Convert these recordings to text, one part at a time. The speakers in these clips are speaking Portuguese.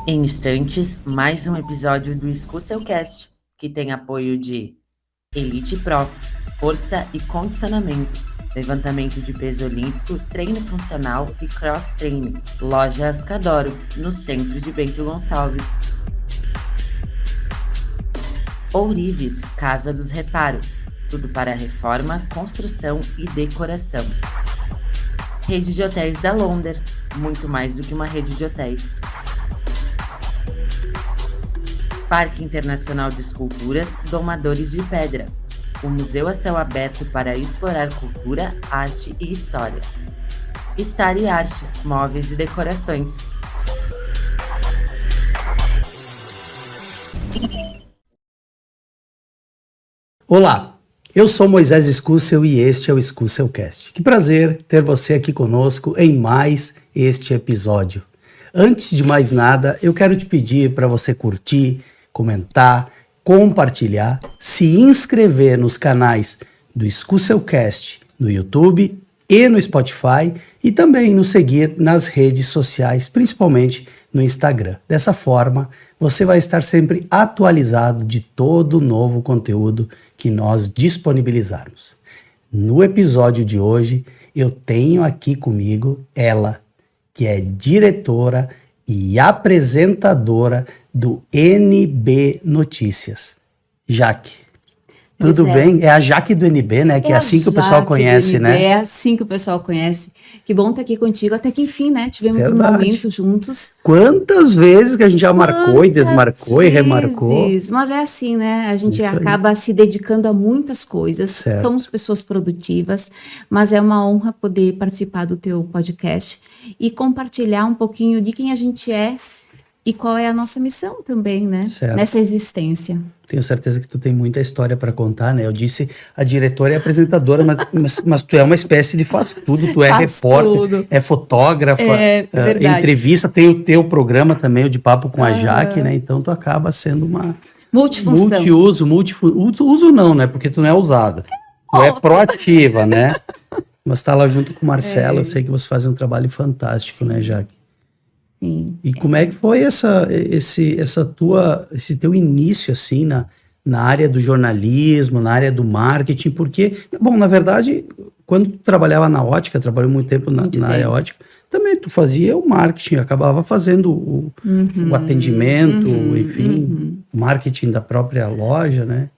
Em instantes, mais um episódio do Cast, que tem apoio de Elite Pro, força e condicionamento, levantamento de peso olímpico, treino funcional e cross-training. Loja Ascadoro, no centro de Bento Gonçalves. Ourives, Casa dos Reparos, tudo para reforma, construção e decoração. Rede de Hotéis da Londer, muito mais do que uma rede de hotéis. Parque Internacional de Esculturas Domadores de Pedra, o museu a céu aberto para explorar cultura, arte e história. Star e Arte, móveis e decorações. Olá, eu sou Moisés Scussel e este é o Cast. Que prazer ter você aqui conosco em mais este episódio. Antes de mais nada, eu quero te pedir para você curtir, comentar, compartilhar, se inscrever nos canais do Cast no YouTube e no Spotify e também nos seguir nas redes sociais, principalmente no Instagram. Dessa forma, você vai estar sempre atualizado de todo o novo conteúdo que nós disponibilizarmos. No episódio de hoje, eu tenho aqui comigo ela, que é diretora e apresentadora do NB Notícias. Jaque. Tudo bem? É a Jaque do NB, né? Que é assim que o pessoal conhece, né? É assim que o pessoal conhece. Que bom estar aqui contigo. Até que enfim, né? Tivemos um momento juntos. Quantas vezes que a gente já marcou e desmarcou e remarcou. Mas é assim, né? A gente acaba se dedicando a muitas coisas. Certo. Somos pessoas produtivas, mas é uma honra poder participar do teu podcast e compartilhar um pouquinho de quem a gente é e qual é a nossa missão também, né? Certo. Nessa existência. Tenho certeza que tu tem muita história para contar, né? Eu disse a diretora e apresentadora, mas tu é uma espécie de faz tudo. Tu é repórter, tudo. É fotógrafa, entrevista, tem o teu programa também, o de Papo com a Jaque, né? Então tu acaba sendo uma multifunção. Uso não, né? Porque tu não é usada. Tu é proativa, né? Mas tá lá junto com o Marcelo, eu sei que você faz um trabalho fantástico, sim, né, Jaque? Sim. E como é que foi esse teu início, assim, na área do jornalismo, na área do marketing? Porque, bom, na verdade, quando tu trabalhava na ótica, trabalhou muito tempo na área ótica, também tu fazia o marketing, acabava fazendo o atendimento, enfim, o marketing da própria loja, né?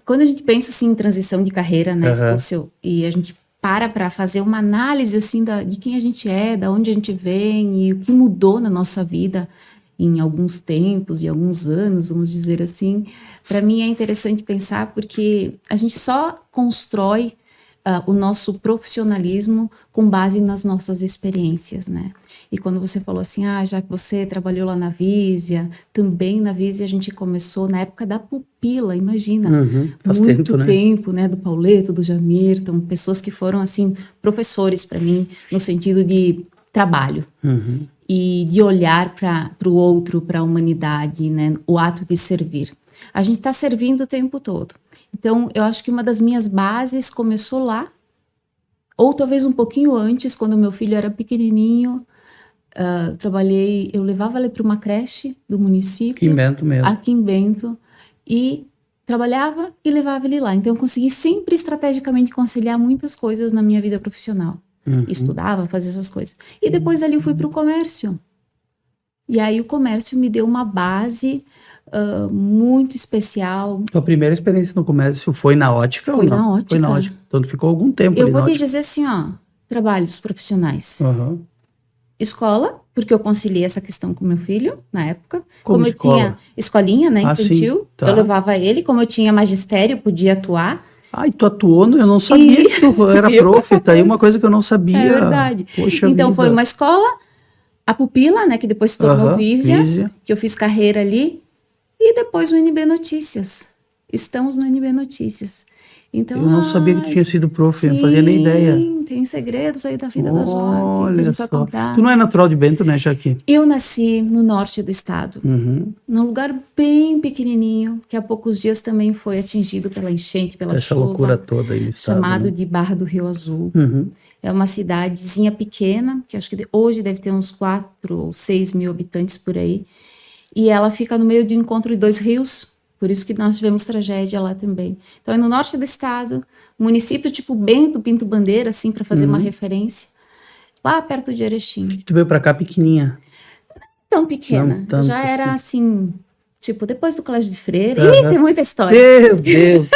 Quando a gente pensa, assim, em transição de carreira, né, Scussel, e a gente para fazer uma análise assim de quem a gente é, da onde a gente vem e o que mudou na nossa vida em alguns tempos e alguns anos, vamos dizer assim. Para mim é interessante pensar porque a gente só constrói o nosso profissionalismo com base nas nossas experiências, né? E quando você falou assim, já que você trabalhou lá na Vísia, também na Vísia a gente começou na época da Pupila, imagina, faz muito tempo, né? Do Pauleto, do Jamirton, pessoas que foram, assim, professores para mim, no sentido de trabalho e de olhar para o outro, para a humanidade, né? O ato de servir. A gente está servindo o tempo todo. Então, eu acho que uma das minhas bases começou lá, ou talvez um pouquinho antes, quando meu filho era pequenininho. Eu levava ele para uma creche do município. Aqui em Bento mesmo. Aqui em Bento. E trabalhava e levava ele lá. Então, eu consegui sempre estrategicamente conciliar muitas coisas na minha vida profissional. Estudava, fazia essas coisas. E depois ali eu fui para o comércio. E aí o comércio me deu uma base muito especial. Tua primeira experiência no comércio foi na ótica ou não? Na ótica. Foi na ótica. Então tu ficou algum tempo ali na ótica. Eu vou te dizer assim, trabalhos profissionais. Escola, porque eu conciliei essa questão com meu filho, na época. Como eu tinha escolinha, né, infantil, eu levava ele. Como eu tinha magistério, podia atuar. E tu atuou, eu não sabia que tu era prof, tá aí uma coisa que eu não sabia. É verdade. Poxa então vida. Foi uma escola, a Pupila, né, que depois se tornou Vísia, que eu fiz carreira ali, e depois o NB Notícias. Estamos no NB Notícias. Então, eu não sabia que tu tinha sido prof, eu não fazia nem ideia. Tem segredos aí da vida da Jaque. Olha só. Tu não é natural de Bento, né, Jaque? Eu nasci no norte do estado, num lugar bem pequenininho, que há poucos dias também foi atingido pela enchente, pela essa chuva. Essa loucura toda aí no estado. Chamado de Barra do Rio Azul. É uma cidadezinha pequena, que acho que hoje deve ter uns 4 ou 6 mil habitantes por aí. e ela fica no meio do encontro de dois rios, por isso que nós tivemos tragédia lá também. Então é no norte do estado, município tipo Bento Pinto Bandeira, assim, para fazer uma referência, lá perto de Erechim. Tu veio pra cá pequenininha. Tão pequena, Não tanto já era assim, tipo, depois do Colégio de Freira, tem muita história. Meu Deus!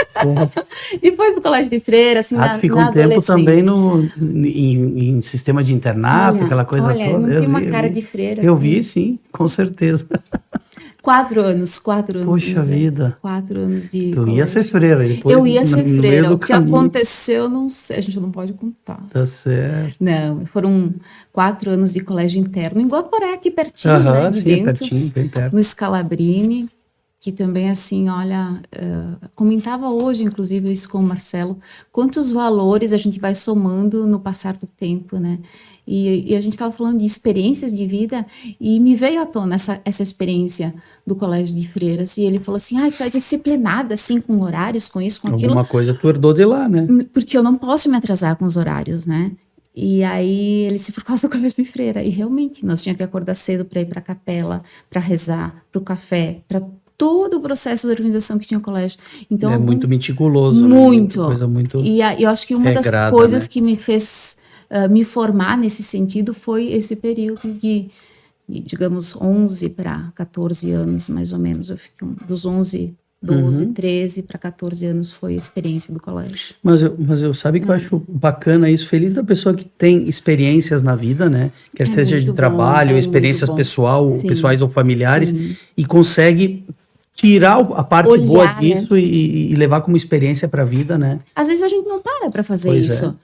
Depois do Colégio de Freira, assim, Tu ficou um tempo também em sistema de internato, aquela coisa toda. Não tem uma cara de freira. Eu vi, sim, com certeza. 4 anos. Poxa vida. 4 anos de Tu colégio. ia ser freira depois. Eu ia ser freira. O que caminho. aconteceu, não sei, a gente não pode contar. Tá certo. Não, foram 4 anos de colégio interno, em Guaporé, aqui pertinho, né, de sim, Bento, pertinho, bem perto. no Scalabrini, que também, assim, olha, comentava hoje, inclusive, isso com o Marcelo, quantos valores a gente vai somando no passar do tempo, né? E a gente estava falando de experiências de vida e me veio à tona essa experiência do Colégio de Freiras. E ele falou assim, tu é disciplinada, assim, com horários, com isso, com aquilo. Alguma coisa tu herdou de lá, né? Porque eu não posso me atrasar com os horários, né? E aí ele disse, por causa do Colégio de Freira. E realmente, nós tínhamos que acordar cedo para ir para a capela, para rezar, para o café, para todo o processo de organização que tinha o colégio. Então, muito meticuloso, muito. Né? Coisa muito E eu acho que uma regrada, das coisas, né? que me fez me formar nesse sentido foi esse período de digamos, 11 para 14 anos, mais ou menos. Eu fiquei dos 11, 12, 13 para 14 anos foi a experiência do colégio. Mas eu sabe que eu acho bacana isso, feliz da pessoa que tem experiências na vida, né? Quer seja de trabalho, experiências pessoais ou familiares, e consegue tirar a parte boa disso, né? e levar como experiência para a vida, né? Às vezes a gente não para fazer isso.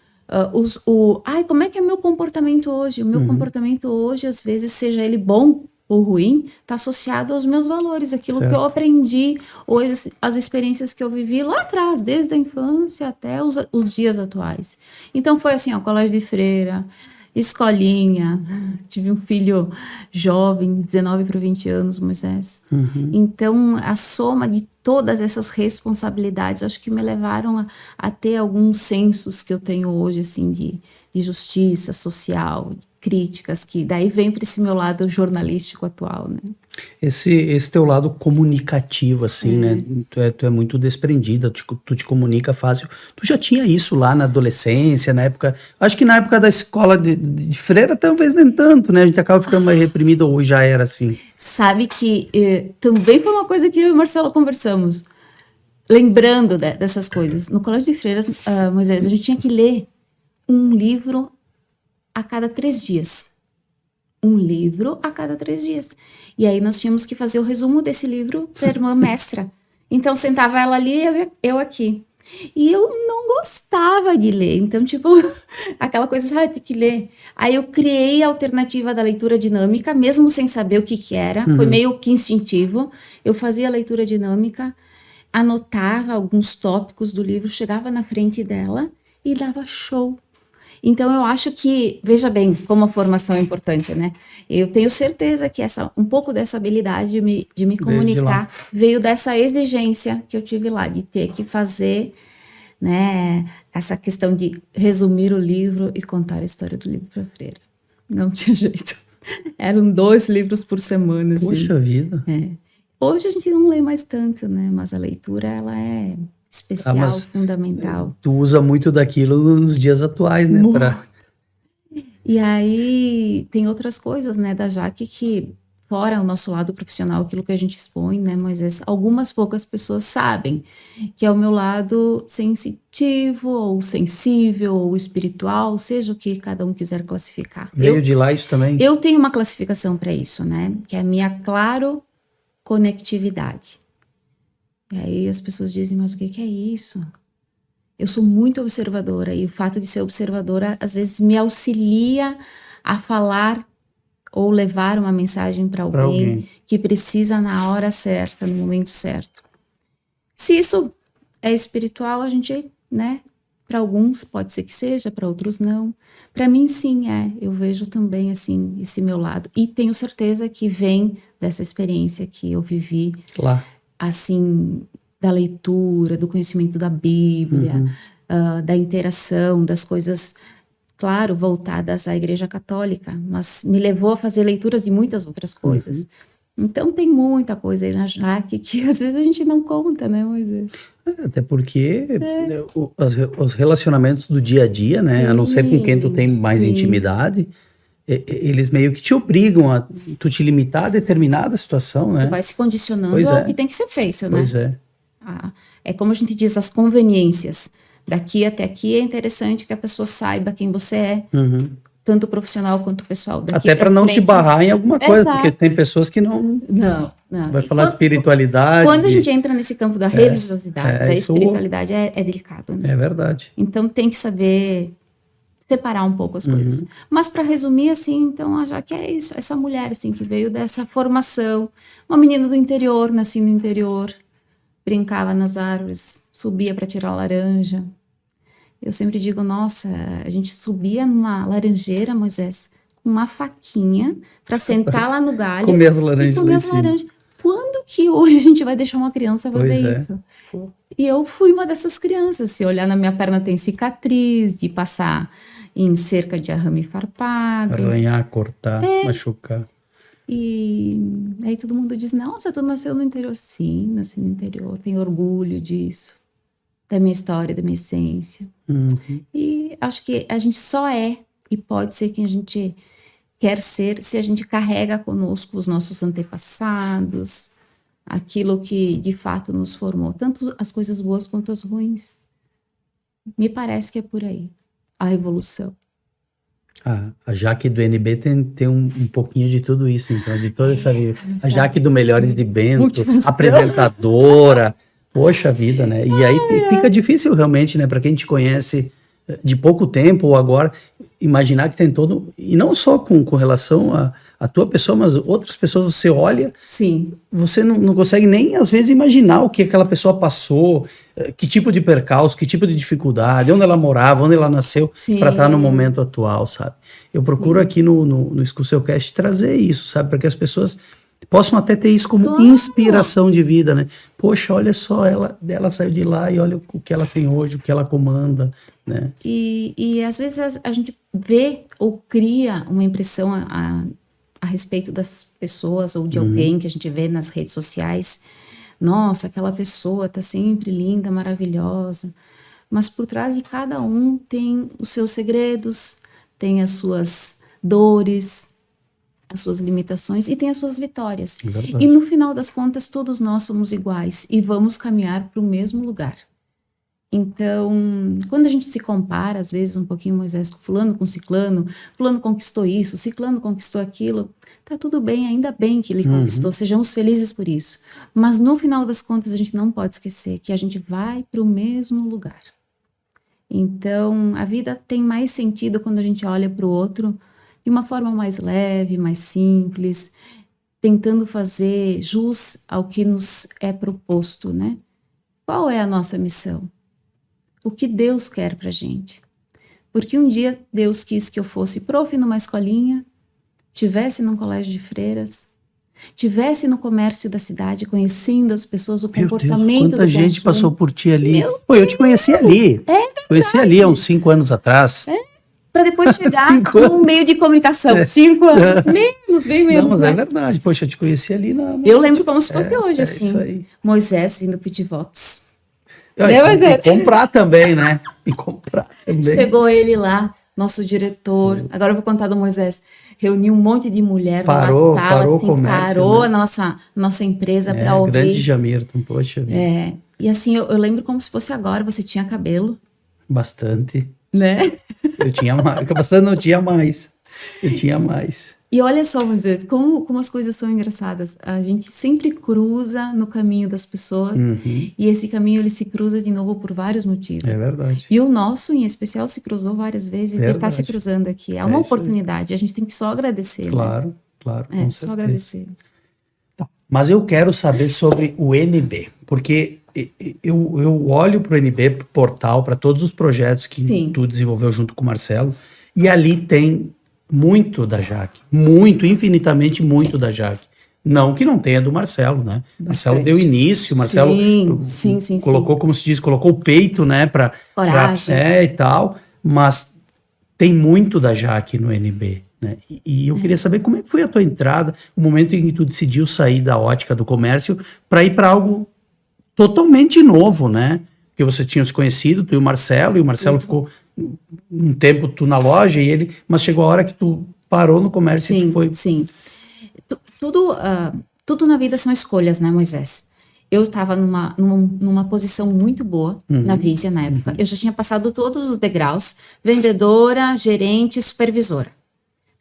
Como é que é o meu comportamento hoje? O meu comportamento hoje, às vezes, seja ele bom ou ruim, está associado aos meus valores, aquilo que eu aprendi, ou as experiências que eu vivi lá atrás, desde a infância até os dias atuais. Então foi assim, colégio de freira, escolinha, tive um filho jovem, 19 para 20 anos, Moisés. Então, a soma de todas essas responsabilidades, acho que me levaram a ter alguns sensos que eu tenho hoje, assim, de justiça social, de críticas, que daí vem para esse meu lado jornalístico atual, né? Esse teu lado comunicativo, assim, né? Tu é muito desprendida, tu te comunica fácil. Tu já tinha isso lá na adolescência, na época... Acho que na época da escola de freira, talvez nem tanto, né? A gente acaba ficando mais reprimido, ou já era assim. Sabe que também foi uma coisa que eu e o Marcelo conversamos. Lembrando dessas coisas. No colégio de freiras, Moisés, a gente tinha que ler um livro a cada 3 dias. Um livro a cada 3 dias. E aí nós tínhamos que fazer o resumo desse livro para a irmã mestra. Então sentava ela ali e eu aqui. E eu não gostava de ler. Então, tipo, aquela coisa, tem que ler. Aí eu criei a alternativa da leitura dinâmica, mesmo sem saber o que era. Foi meio que instintivo. Eu fazia a leitura dinâmica, anotava alguns tópicos do livro, chegava na frente dela e dava show. Então, eu acho que, veja bem, como a formação é importante, né? Eu tenho certeza que um pouco dessa habilidade de me comunicar veio dessa exigência que eu tive lá, de ter que fazer, né, essa questão de resumir o livro e contar a história do livro para a freira. Não tinha jeito. Eram 2 livros por semana. Assim. Poxa vida. Hoje a gente não lê mais tanto, né? Mas a leitura, ela é... especial, fundamental. Tu usa muito daquilo nos dias atuais, né? E aí tem outras coisas, né, da Jaque, que fora o nosso lado profissional, aquilo que a gente expõe, né, Moisés, algumas poucas pessoas sabem que é o meu lado sensitivo, ou sensível, ou espiritual, seja o que cada um quiser classificar. Veio de lá isso também? Eu tenho uma classificação para isso, né, que é a minha claro-conectividade. E aí as pessoas dizem, mas o que é isso? Eu sou muito observadora, e o fato de ser observadora às vezes me auxilia a falar ou levar uma mensagem para alguém que precisa na hora certa, no momento certo. Se isso é espiritual, a gente, né, para alguns pode ser que seja, para outros não. Para mim sim eu vejo também assim esse meu lado, e tenho certeza que vem dessa experiência que eu vivi lá. Assim, da leitura, do conhecimento da Bíblia, da interação, das coisas, claro, voltadas à Igreja Católica, mas me levou a fazer leituras de muitas outras coisas. Então tem muita coisa aí na Jaque que às vezes a gente não conta, né, Moisés? Até porque os relacionamentos do dia a dia, né? A não ser com quem tu tem mais intimidade, eles meio que te obrigam a tu te limitar a determinada situação, né? Tu vai se condicionando ao que tem que ser feito, né? Pois é. É como a gente diz, as conveniências. Daqui até aqui é interessante que a pessoa saiba quem você é, tanto profissional quanto pessoal. Daqui até para não te barrar em alguma coisa, porque tem pessoas que não vai falar de espiritualidade. Quando a gente entra nesse campo da religiosidade, da espiritualidade, é delicado, né? É verdade. Então tem que saber separar um pouco as coisas. Mas para resumir, assim, então, já que é isso, essa mulher, assim, que veio dessa formação, uma menina do interior, nasci no interior, brincava nas árvores, subia para tirar laranja. Eu sempre digo, nossa, a gente subia numa laranjeira, Moisés, com uma faquinha para sentar lá no galho comer as laranjas. E comer as laranjas. Quando que hoje a gente vai deixar uma criança fazer isso? E eu fui uma dessas crianças. Se olhar na minha perna tem cicatriz, de passar em cerca de arame farpado. Arranhar, cortar, machucar. E aí todo mundo diz, nossa, tu nasceu no interior. Sim, nasci no interior, tenho orgulho disso, da minha história, da minha essência. E acho que a gente só é e pode ser quem a gente quer ser se a gente carrega conosco os nossos antepassados, aquilo que de fato nos formou, tanto as coisas boas quanto as ruins. Me parece que é por aí a evolução. A Jaque do NB tem um pouquinho de tudo isso, então, de toda essa vida. A Jaque do Melhores de Bento, apresentadora, poxa vida, né? E aí fica difícil realmente, né, para quem te conhece de pouco tempo ou agora, imaginar que tem todo, e não só com relação a tua pessoa, mas outras pessoas, você olha, sim, você não consegue nem às vezes imaginar o que aquela pessoa passou, que tipo de percalço, que tipo de dificuldade, onde ela morava, onde ela nasceu, para estar no momento atual, sabe? Eu procuro aqui no Escúcio-Cast trazer isso, sabe? Para que as pessoas possam até ter isso como inspiração de vida, né? Poxa, olha só, ela saiu de lá e olha o que ela tem hoje, o que ela comanda, né? E às vezes a gente vê ou cria uma impressão a respeito das pessoas ou de alguém que a gente vê nas redes sociais. Nossa, aquela pessoa tá sempre linda, maravilhosa. Mas por trás de cada um tem os seus segredos, tem as suas dores, as suas limitações e tem as suas vitórias. Verdade. E no final das contas, todos nós somos iguais e vamos caminhar para o mesmo lugar. Então, quando a gente se compara, às vezes, um pouquinho, Moisés, fulano com ciclano, fulano conquistou isso, ciclano conquistou aquilo, tá tudo bem, ainda bem que ele conquistou, sejamos felizes por isso. Mas no final das contas, a gente não pode esquecer que a gente vai para o mesmo lugar. Então, a vida tem mais sentido quando a gente olha para o outro de uma forma mais leve, mais simples, tentando fazer jus ao que nos é proposto, né? Qual é a nossa missão? O que Deus quer pra gente? Porque um dia Deus quis que eu fosse prof numa escolinha, tivesse num colégio de freiras, tivesse no comércio da cidade, conhecendo as pessoas, o comportamento do consumo. Quanta gente passou por ti ali. Pô, eu te conheci ali. Conheci ali há uns 5 anos atrás. Para depois chegar num meio de comunicação. 5 anos. Bem menos. Não, mas né? é verdade. Poxa, eu te conheci ali na... Eu lembro como se fosse hoje, assim. Isso aí. Moisés vindo pedir votos. E comprar também, né? E comprar também. Chegou ele lá, nosso diretor. Agora eu vou contar do Moisés. Reuniu um monte de mulher parou numa sala, o assim, comércio, parou né? a nossa empresa para ouvir. Grande Jamirton, poxa vida. E assim, eu lembro como se fosse agora. Você tinha cabelo, Bastante. né? Eu tinha mais. Bastante não tinha mais. Eu tinha mais. E olha só, Moisés, como as coisas são engraçadas. A gente sempre cruza no caminho das pessoas e esse caminho ele se cruza de novo por vários motivos. É verdade. E o nosso, em especial, se cruzou várias vezes e está se cruzando aqui. É uma oportunidade, a gente tem que só agradecer. Claro, né? claro. Com só certeza. agradecer. Tá. Mas eu quero saber sobre o NB, porque eu olho para o NB, pro portal, para todos os projetos que tu desenvolveu junto com o Marcelo, e ali tem muito da Jaque, infinitamente muito da Jaque. Não que não tenha do Marcelo, né? Bastante. Marcelo deu início, Marcelo colocou, como se diz, colocou o peito, né? Coragem. E tal, mas tem muito da Jaque no NB. né? E eu queria saber como é que foi a tua entrada, o momento em que tu decidiu sair da ótica do comércio para ir para algo totalmente novo, né? Porque você tinha se conhecido, tu e o Marcelo ficou um tempo tu na loja mas chegou a hora que tu parou no comércio e tu foi... Sim. Tudo na vida são escolhas, né, Moisés? Eu estava numa posição muito boa na Visia na época. Eu já tinha passado todos os degraus, vendedora, gerente, supervisora.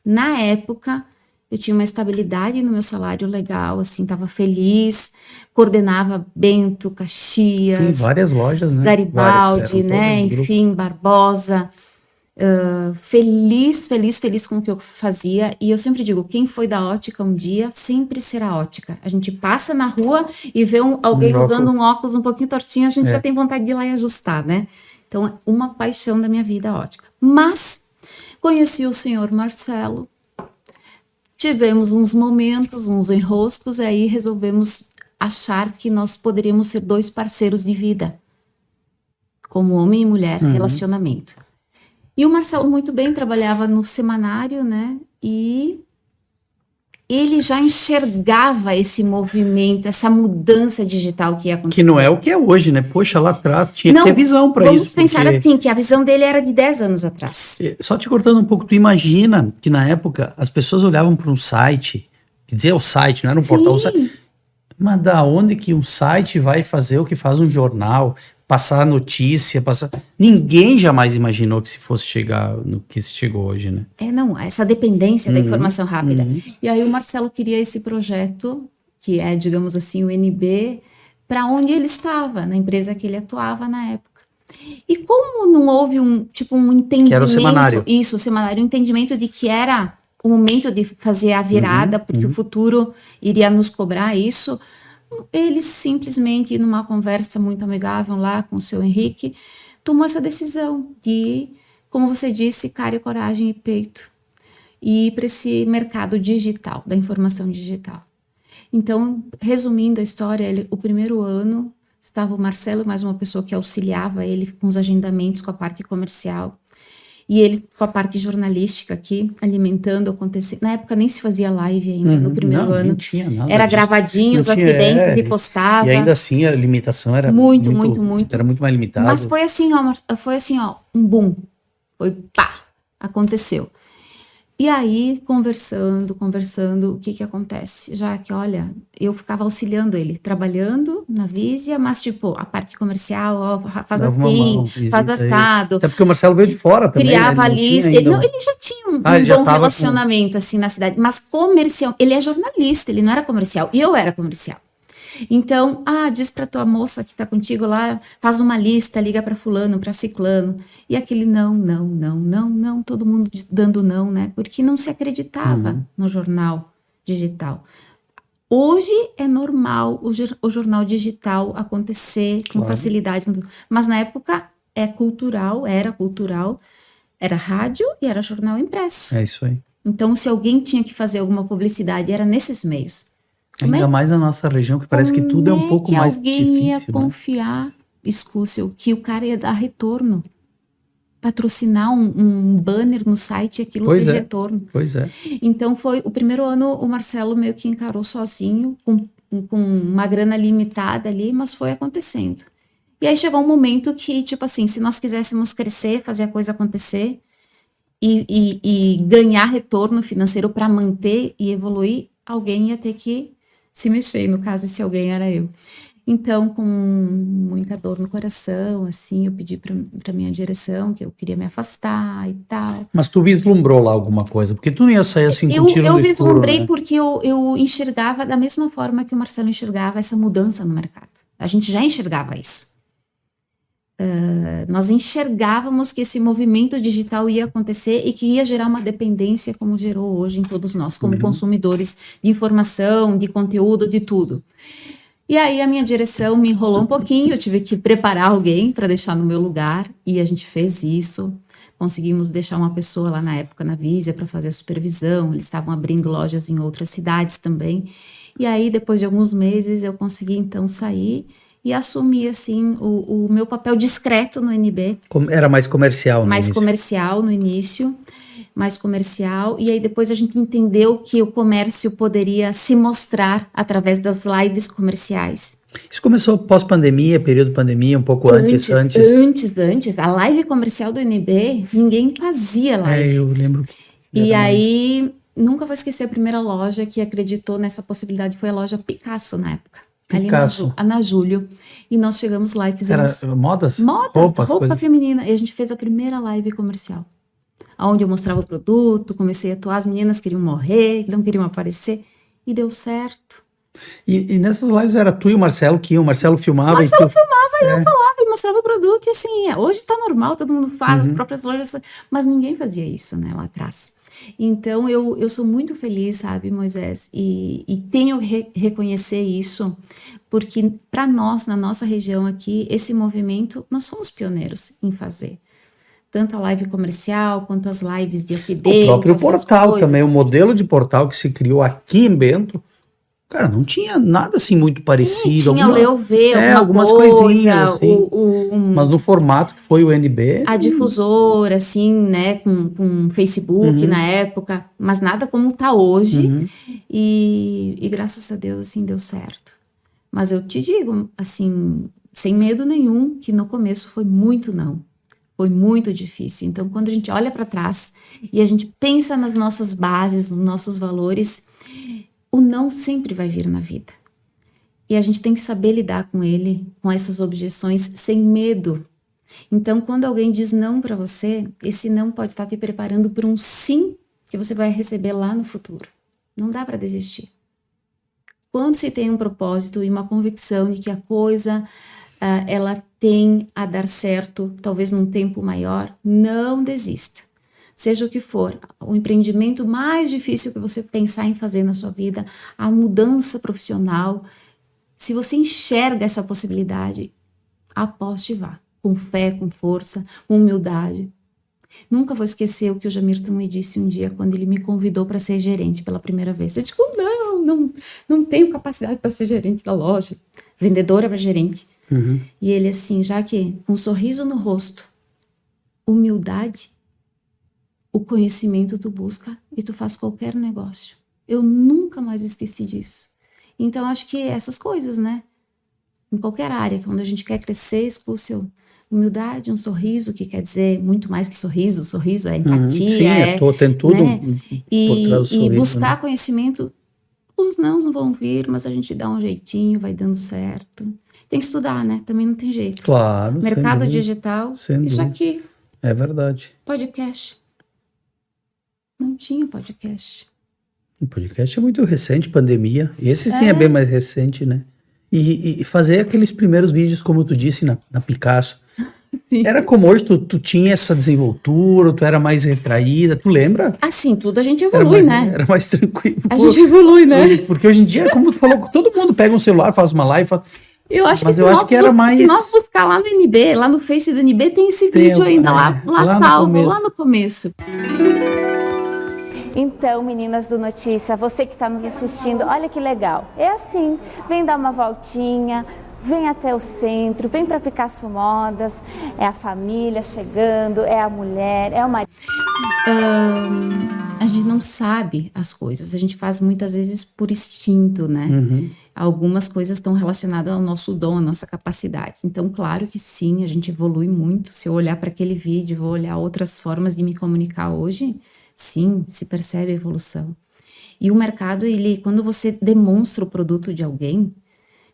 Na época, eu tinha uma estabilidade no meu salário legal, assim, estava feliz, coordenava Bento, Caxias... Tem várias lojas, né? Garibaldi, né, enfim, Barbosa... feliz com o que eu fazia, e eu sempre digo, quem foi da ótica um dia, sempre será ótica. A gente passa na rua e vê alguém usando um óculos um pouquinho tortinho, a gente já tem vontade de ir lá e ajustar, né? Então, é uma paixão da minha vida a ótica. Mas, conheci o senhor Marcelo, tivemos uns momentos, uns enroscos, e aí resolvemos achar que nós poderíamos ser 2 parceiros de vida, como homem e mulher, relacionamento. E o Marcelo muito bem trabalhava no semanário, né? E ele já enxergava esse movimento, essa mudança digital que ia acontecer. Que não é o que é hoje, né? Poxa, lá atrás tinha que ter visão para isso. Vamos pensar assim, que a visão dele era de 10 anos atrás. Só te cortando um pouco, tu imagina que na época as pessoas olhavam para um site, quer dizer, o site, não era um portal, o site, mas da onde que um site vai fazer o que faz um jornal? Passar notícia, Ninguém jamais imaginou que se fosse chegar no que se chegou hoje, né? Essa dependência da informação rápida. E aí o Marcelo queria esse projeto, que é, digamos assim, o NB, para onde ele estava, na empresa que ele atuava na época. E como não houve um entendimento... Que era o semanário. Isso, o semanário, um entendimento de que era o momento de fazer a virada, porque o futuro iria nos cobrar isso... Ele simplesmente, numa conversa muito amigável lá com o seu Henrique, tomou essa decisão de, como você disse, cara e coragem e peito, e ir para esse mercado digital, da informação digital. Então, resumindo a história, o primeiro ano estava o Marcelo, mais uma pessoa que auxiliava ele com os agendamentos, com a parte comercial, e ele com a parte jornalística aqui, alimentando, acontecendo. Na época nem se fazia live ainda, no primeiro ano. Não tinha nada era disso. gravadinho, os acidentes, e postava. E ainda assim a limitação era muito. Era muito mais limitada. Mas foi assim, um boom. Foi pá, aconteceu. E aí, conversando, o que acontece? Já que, olha, eu ficava auxiliando ele, trabalhando na Visia, mas tipo, a parte comercial, ó, faz assim, faz assado. Até porque o Marcelo veio de fora também, criava né? a lista. Ele já tinha um bom relacionamento, assim, na cidade. Mas comercial, ele é jornalista, ele não era comercial. E eu era comercial. Então, diz pra tua moça que tá contigo lá, faz uma lista, liga pra fulano, pra ciclano. E aquele não, todo mundo dando não, né? Porque não se acreditava no jornal digital. Hoje é normal o jornal digital acontecer com facilidade. Mas na época era cultural, era rádio e era jornal impresso. É isso aí. Então, se alguém tinha que fazer alguma publicidade, era nesses meios. Ainda mais na nossa região, que parece que tudo é um pouco mais difícil. Alguém ia confiar, Escúcio, que o cara ia dar retorno. Patrocinar um banner no site e aquilo ter retorno. Pois é. Então, foi o primeiro ano, o Marcelo meio que encarou sozinho, com uma grana limitada ali, mas foi acontecendo. E aí chegou um momento que, tipo assim, se nós quiséssemos crescer, fazer a coisa acontecer e ganhar retorno financeiro para manter e evoluir, alguém ia ter que se mexer, no caso, esse alguém era eu. Então, com muita dor no coração, assim, eu pedi para minha direção que eu queria me afastar e tal. Mas tu vislumbrou lá alguma coisa? Porque tu não ia sair assim com tiro no escuro, vislumbrei, né? Porque eu enxergava da mesma forma que o Marcelo enxergava essa mudança no mercado. A gente já enxergava isso. Nós enxergávamos que esse movimento digital ia acontecer e que ia gerar uma dependência como gerou hoje em todos nós, como consumidores de informação, de conteúdo, de tudo. E aí a minha direção me enrolou um pouquinho, eu tive que preparar alguém para deixar no meu lugar, e a gente fez isso. Conseguimos deixar uma pessoa lá na época na Visia para fazer a supervisão, eles estavam abrindo lojas em outras cidades também. E aí, depois de alguns meses, eu consegui então sair e assumi, assim, o meu papel discreto no NB. Era mais comercial no início. Mais comercial no início. mais comercial, e aí depois a gente entendeu que o comércio poderia se mostrar através das lives comerciais. Isso começou pós-pandemia, período pandemia, um pouco antes. Antes. A live comercial do NB, ninguém fazia live. Eu lembro. E aí, nunca vou esquecer a primeira loja que acreditou nessa possibilidade, foi a loja Picasso na época. Picasso. Ali na Júlio. E nós chegamos lá e fizemos... Era modas? Roupa feminina. E a gente fez a primeira live comercial. Onde eu mostrava o produto, comecei a atuar, as meninas queriam morrer, não queriam aparecer. E deu certo. E nessas lives era tu e o Marcelo que iam, o Marcelo filmava. O Marcelo filmava e eu falava e mostrava o produto. E assim, hoje tá normal, todo mundo faz, as próprias lojas... Mas ninguém fazia isso, né, lá atrás. Então, eu sou muito feliz, sabe, Moisés? E tenho que reconhecer isso, porque para nós, na nossa região aqui, esse movimento, nós somos pioneiros em fazer. Tanto a live comercial, quanto as lives de acidente. O próprio portal também, o modelo de portal que se criou aqui em Bento, cara, não tinha nada assim muito parecido. Tinha o Leu-V, algumas coisinhas assim, mas no formato que foi o NB. A difusora, assim, né, com Facebook na época, mas nada como tá hoje. E graças a Deus, assim, deu certo. Mas eu te digo, assim, sem medo nenhum, que no começo foi muito não. Foi muito difícil. Então, quando a gente olha para trás e a gente pensa nas nossas bases, nos nossos valores, o não sempre vai vir na vida. E a gente tem que saber lidar com ele, com essas objeções, sem medo. Então, quando alguém diz não para você, esse não pode estar te preparando para um sim que você vai receber lá no futuro. Não dá para desistir. Quando se tem um propósito e uma convicção de que a coisa ela tem a dar certo, talvez num tempo maior, não desista. Seja o que for, o empreendimento mais difícil que você pensar em fazer na sua vida, a mudança profissional, se você enxerga essa possibilidade, aposte e vá. Com fé, com força, com humildade. Nunca vou esquecer o que o Jamirton me disse um dia, quando ele me convidou para ser gerente pela primeira vez. Eu digo, não tenho capacidade para ser gerente da loja. Vendedora para gerente. E ele assim, já que com um sorriso no rosto, humildade, o conhecimento tu busca e tu faz qualquer negócio. Eu nunca mais esqueci disso. Então, acho que essas coisas, né? Em qualquer área, quando a gente quer crescer, Escúcio, humildade, um sorriso, que quer dizer muito mais que sorriso. Sorriso é empatia. Sim, tem tudo. Né? Por trás do sorriso, e buscar né? Conhecimento, os não vão vir, mas a gente dá um jeitinho, vai dando certo. Tem que estudar, né? Também não tem jeito. Claro. Mercado digital, isso aqui. É verdade. Podcast. Não tinha podcast. O podcast é muito recente, pandemia. Esse sim é bem mais recente, né? E fazer aqueles primeiros vídeos, como tu disse, na Picasso. Sim. Era como hoje, tu tinha essa desenvoltura, tu era mais retraída, tu lembra? Assim, tudo a gente evolui, né? Era mais tranquilo. A gente evolui, né? Porque hoje em dia, como tu falou, todo mundo pega um celular, faz uma live, Eu acho que era mais... Se nós buscar lá no NB, lá no Face do NB, tem esse vídeo ainda lá salvo, lá no começo. Então, meninas do Notícia, você que está nos assistindo, olha que legal. É assim, vem dar uma voltinha, vem até o centro, vem para Picasso Modas, é a família chegando, é a mulher, é o marido. A gente não sabe as coisas, a gente faz muitas vezes por instinto, né? Algumas coisas estão relacionadas ao nosso dom, à nossa capacidade. Então, claro que sim, a gente evolui muito. Se eu olhar para aquele vídeo, vou olhar outras formas de me comunicar hoje, sim, se percebe a evolução. E o mercado, quando você demonstra o produto de alguém,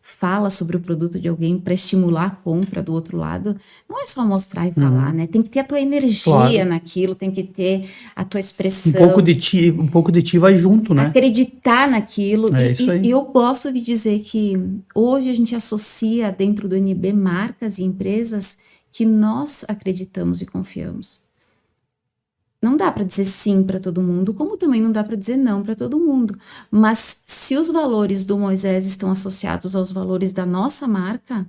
fala sobre o produto de alguém para estimular a compra do outro lado, não é só mostrar e falar, né? Tem que ter a tua energia naquilo, tem que ter a tua expressão. Um pouco de ti vai junto, né? Acreditar naquilo. Isso aí. E eu gosto de dizer que hoje a gente associa dentro do NB marcas e empresas que nós acreditamos e confiamos. Não dá para dizer sim para todo mundo, como também não dá para dizer não para todo mundo. Mas se os valores do Moisés estão associados aos valores da nossa marca,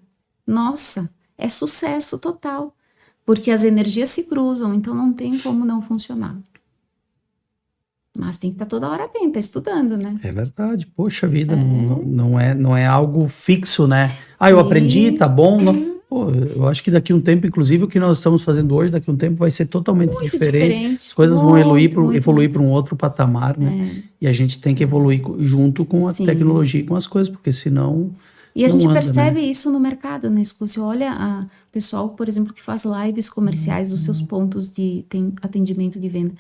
nossa, é sucesso total. Porque as energias se cruzam, então não tem como não funcionar. Mas tem que estar toda hora atenta, estudando, né? É verdade, poxa vida, não é algo fixo, né? Eu aprendi, tá bom. Pô, eu acho que daqui a um tempo, inclusive, o que nós estamos fazendo hoje, daqui a um tempo vai ser totalmente Muito diferente. diferente. As coisas vão evoluir Muito. para um outro patamar, né? E a gente tem que evoluir junto com a Sim. tecnologia e com as coisas, porque senão E a não gente anda, percebe né? isso no mercado, né? Se você olha o pessoal, por exemplo, que faz lives comerciais dos seus pontos de atendimento de venda.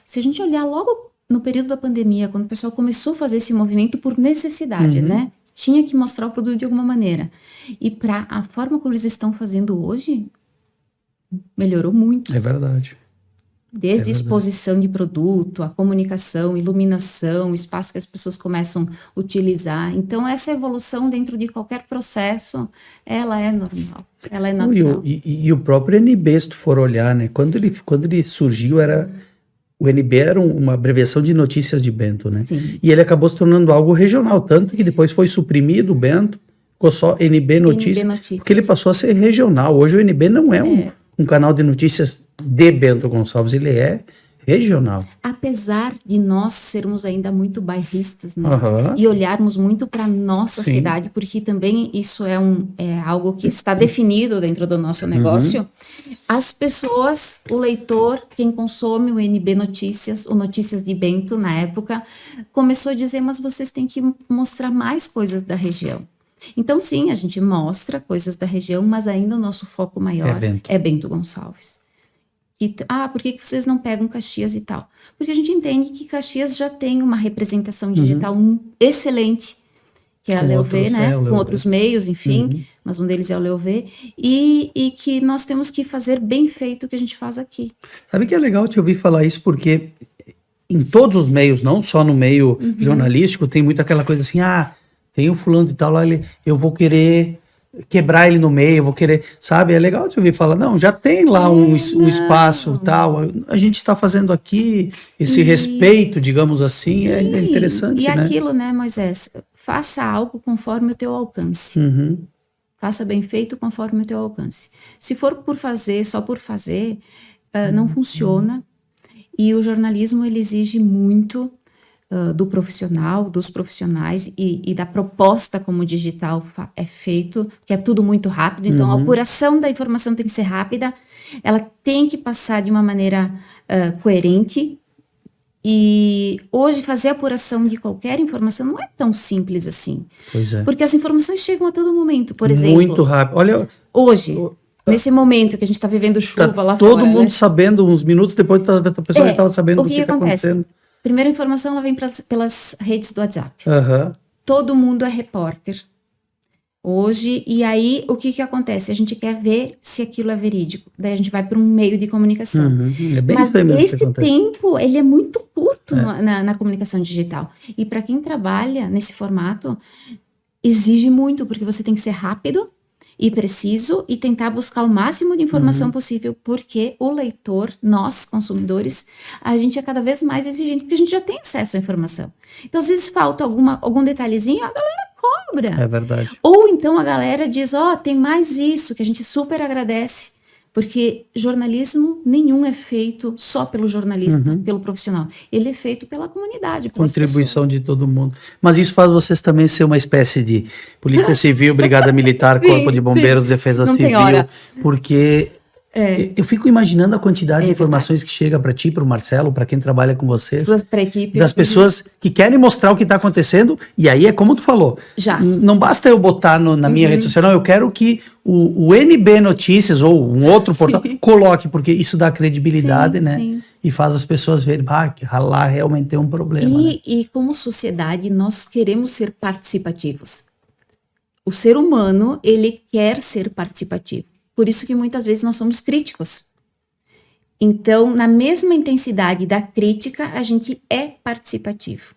Se a gente olhar logo no período da pandemia, quando o pessoal começou a fazer esse movimento por necessidade, né? Tinha que mostrar o produto de alguma maneira. E para a forma como eles estão fazendo hoje, melhorou muito. É verdade. Desde exposição de produto, a comunicação, iluminação, o espaço que as pessoas começam a utilizar. Então, essa evolução dentro de qualquer processo, ela é normal, ela é natural. E o próprio NB, se tu for olhar, né? Quando ele surgiu, o NB era uma abreviação de Notícias de Bento, né? Sim. E ele acabou se tornando algo regional, tanto que depois foi suprimido o Bento, ficou só NB Notícias, Notícias. porque ele passou a ser regional. Hoje o NB não é um canal de notícias de Bento Gonçalves, ele é regional. Apesar de nós sermos ainda muito bairristas, né? Aham. E olharmos muito para nossa Sim. cidade, porque também isso é algo que está definido dentro do nosso negócio. As pessoas, o leitor, quem consome o NB Notícias, o Notícias de Bento na época, começou a dizer, mas vocês têm que mostrar mais coisas da região. Então, sim, a gente mostra coisas da região, mas ainda o nosso foco maior é Bento Gonçalves. Por que vocês não pegam Caxias e tal? Porque a gente entende que Caxias já tem uma representação digital excelente, que é a Leuv, né? Com outros meios, enfim, mas um deles é o Leuv, e que nós temos que fazer bem feito o que a gente faz aqui. Sabe que é legal te ouvir falar isso, porque em todos os meios, não só no meio jornalístico, tem muito aquela coisa assim, tem um fulano de tal lá, eu vou querer quebrar ele no meio, eu vou querer, sabe? É legal te ouvir falar, não, já tem lá um espaço tal, a gente está fazendo aqui esse respeito, digamos assim, é interessante, né? E aquilo, né, Moisés, faça algo conforme o teu alcance. Faça bem feito conforme o teu alcance. Se for por fazer, só por fazer, não funciona. E o jornalismo, ele exige muito do profissional, dos profissionais e da proposta como o digital é feito, que é tudo muito rápido. Então, a apuração da informação tem que ser rápida, ela tem que passar de uma maneira coerente. E hoje, fazer a apuração de qualquer informação não é tão simples assim. Pois é. Porque as informações chegam a todo momento, por exemplo. Muito rápido. Olha, hoje, nesse momento que a gente está vivendo chuva lá todo fora. mundo né? sabendo, uns minutos depois a pessoa já estava sabendo o que está acontecendo. Primeira informação, ela vem pelas redes do WhatsApp. Todo mundo é repórter hoje, e aí o que acontece? A gente quer ver se aquilo é verídico. Daí a gente vai para um meio de comunicação. É bem Mas mesmo esse tempo, ele é muito curto na comunicação digital. E para quem trabalha nesse formato, exige muito, porque você tem que ser rápido e preciso e tentar buscar o máximo de informação possível, porque o leitor, nós, consumidores, a gente é cada vez mais exigente, porque a gente já tem acesso à informação. Então, às vezes falta algum detalhezinho, a galera cobra. É verdade. Ou então a galera diz, tem mais isso, que a gente super agradece. Porque jornalismo nenhum é feito só pelo jornalista, pelo profissional. Ele é feito pela comunidade, pelas Contribuição pessoas. de todo mundo. Mas isso faz vocês também ser uma espécie de Polícia Civil, Brigada Militar, Corpo de Bombeiros, Defesa Não tem Civil, hora. porque eu fico imaginando a quantidade de informações que chega para ti, para o Marcelo, para quem trabalha com vocês, Para a equipe. das pessoas que querem mostrar o que está acontecendo, e aí é como tu falou. Já. Não basta eu botar na minha rede social, não, eu quero que o NB Notícias ou um outro portal coloque, porque isso dá credibilidade, Sim, né? sim. E faz as pessoas verem, que lá realmente tem um problema. Né? E como sociedade, nós queremos ser participativos. O ser humano, ele quer ser participativo. Por isso que muitas vezes nós somos críticos. Então, na mesma intensidade da crítica, a gente é participativo.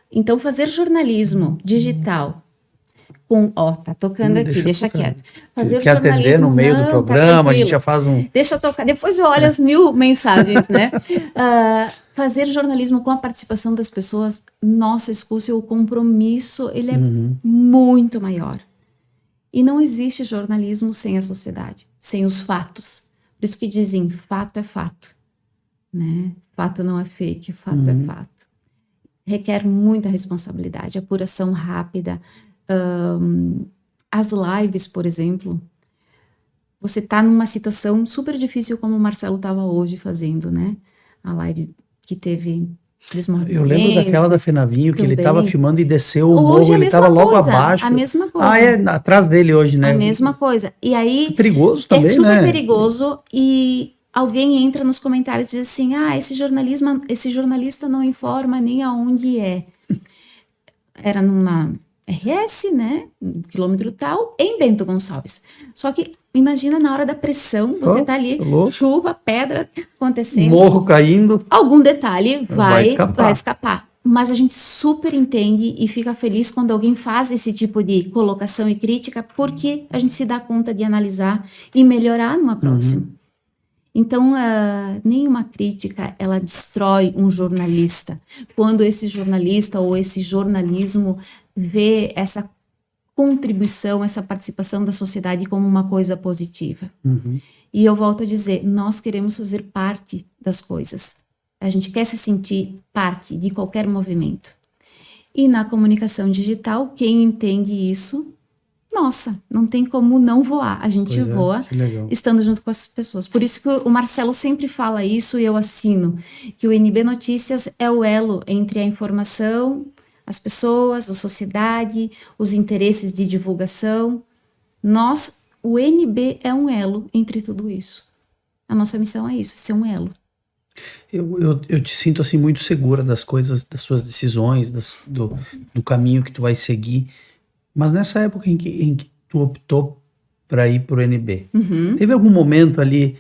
Então, fazer jornalismo digital com... tá tocando aqui, deixa quieto. Fazer Quer jornalismo... atender no meio do programa, a gente já faz Deixa tocar, depois eu olho as 1000 mensagens, né? Fazer jornalismo com a participação das pessoas, nossa, Escúcio, o compromisso, ele é muito maior. E não existe jornalismo sem a sociedade, sem os fatos. Por isso que dizem, fato é fato. Né? Fato não é fake, fato é fato. Requer muita responsabilidade, apuração rápida. As lives, por exemplo, você tá numa situação super difícil como o Marcelo estava hoje fazendo, né? A live que teve desmoronamento. Eu lembro daquela da Fenavinho, que ele também. estava filmando e desceu o Hoje morro, a ele mesma estava logo coisa, abaixo. a mesma coisa. Ah, é atrás dele hoje, né? A mesma coisa. E aí... É perigoso também, é super né? perigoso e alguém entra nos comentários e diz assim, esse jornalista não informa nem aonde é. Era numa RS, né, quilômetro tal, em Bento Gonçalves. Só que imagina na hora da pressão, você tá ali, chuva, pedra acontecendo. Morro caindo. Algum detalhe vai escapar. escapar. Mas a gente super entende e fica feliz quando alguém faz esse tipo de colocação e crítica, porque a gente se dá conta de analisar e melhorar numa próxima. Então, nenhuma crítica, ela destrói um jornalista. Quando esse jornalista ou esse jornalismo vê essa contribuição, essa participação da sociedade como uma coisa positiva. E eu volto a dizer, nós queremos fazer parte das coisas. A gente quer se sentir parte de qualquer movimento. E na comunicação digital, quem entende isso, nossa, não tem como não voar. A gente voa estando junto com as pessoas. Por isso que o Marcelo sempre fala isso e eu assino, que o NB Notícias é o elo entre a informação, as pessoas, a sociedade, os interesses de divulgação. O NB é um elo entre tudo isso. A nossa missão é isso, ser um elo. Eu te sinto assim muito segura das coisas, das suas decisões, do caminho que tu vai seguir. Mas nessa época em que tu optou para ir para o NB, teve algum momento ali,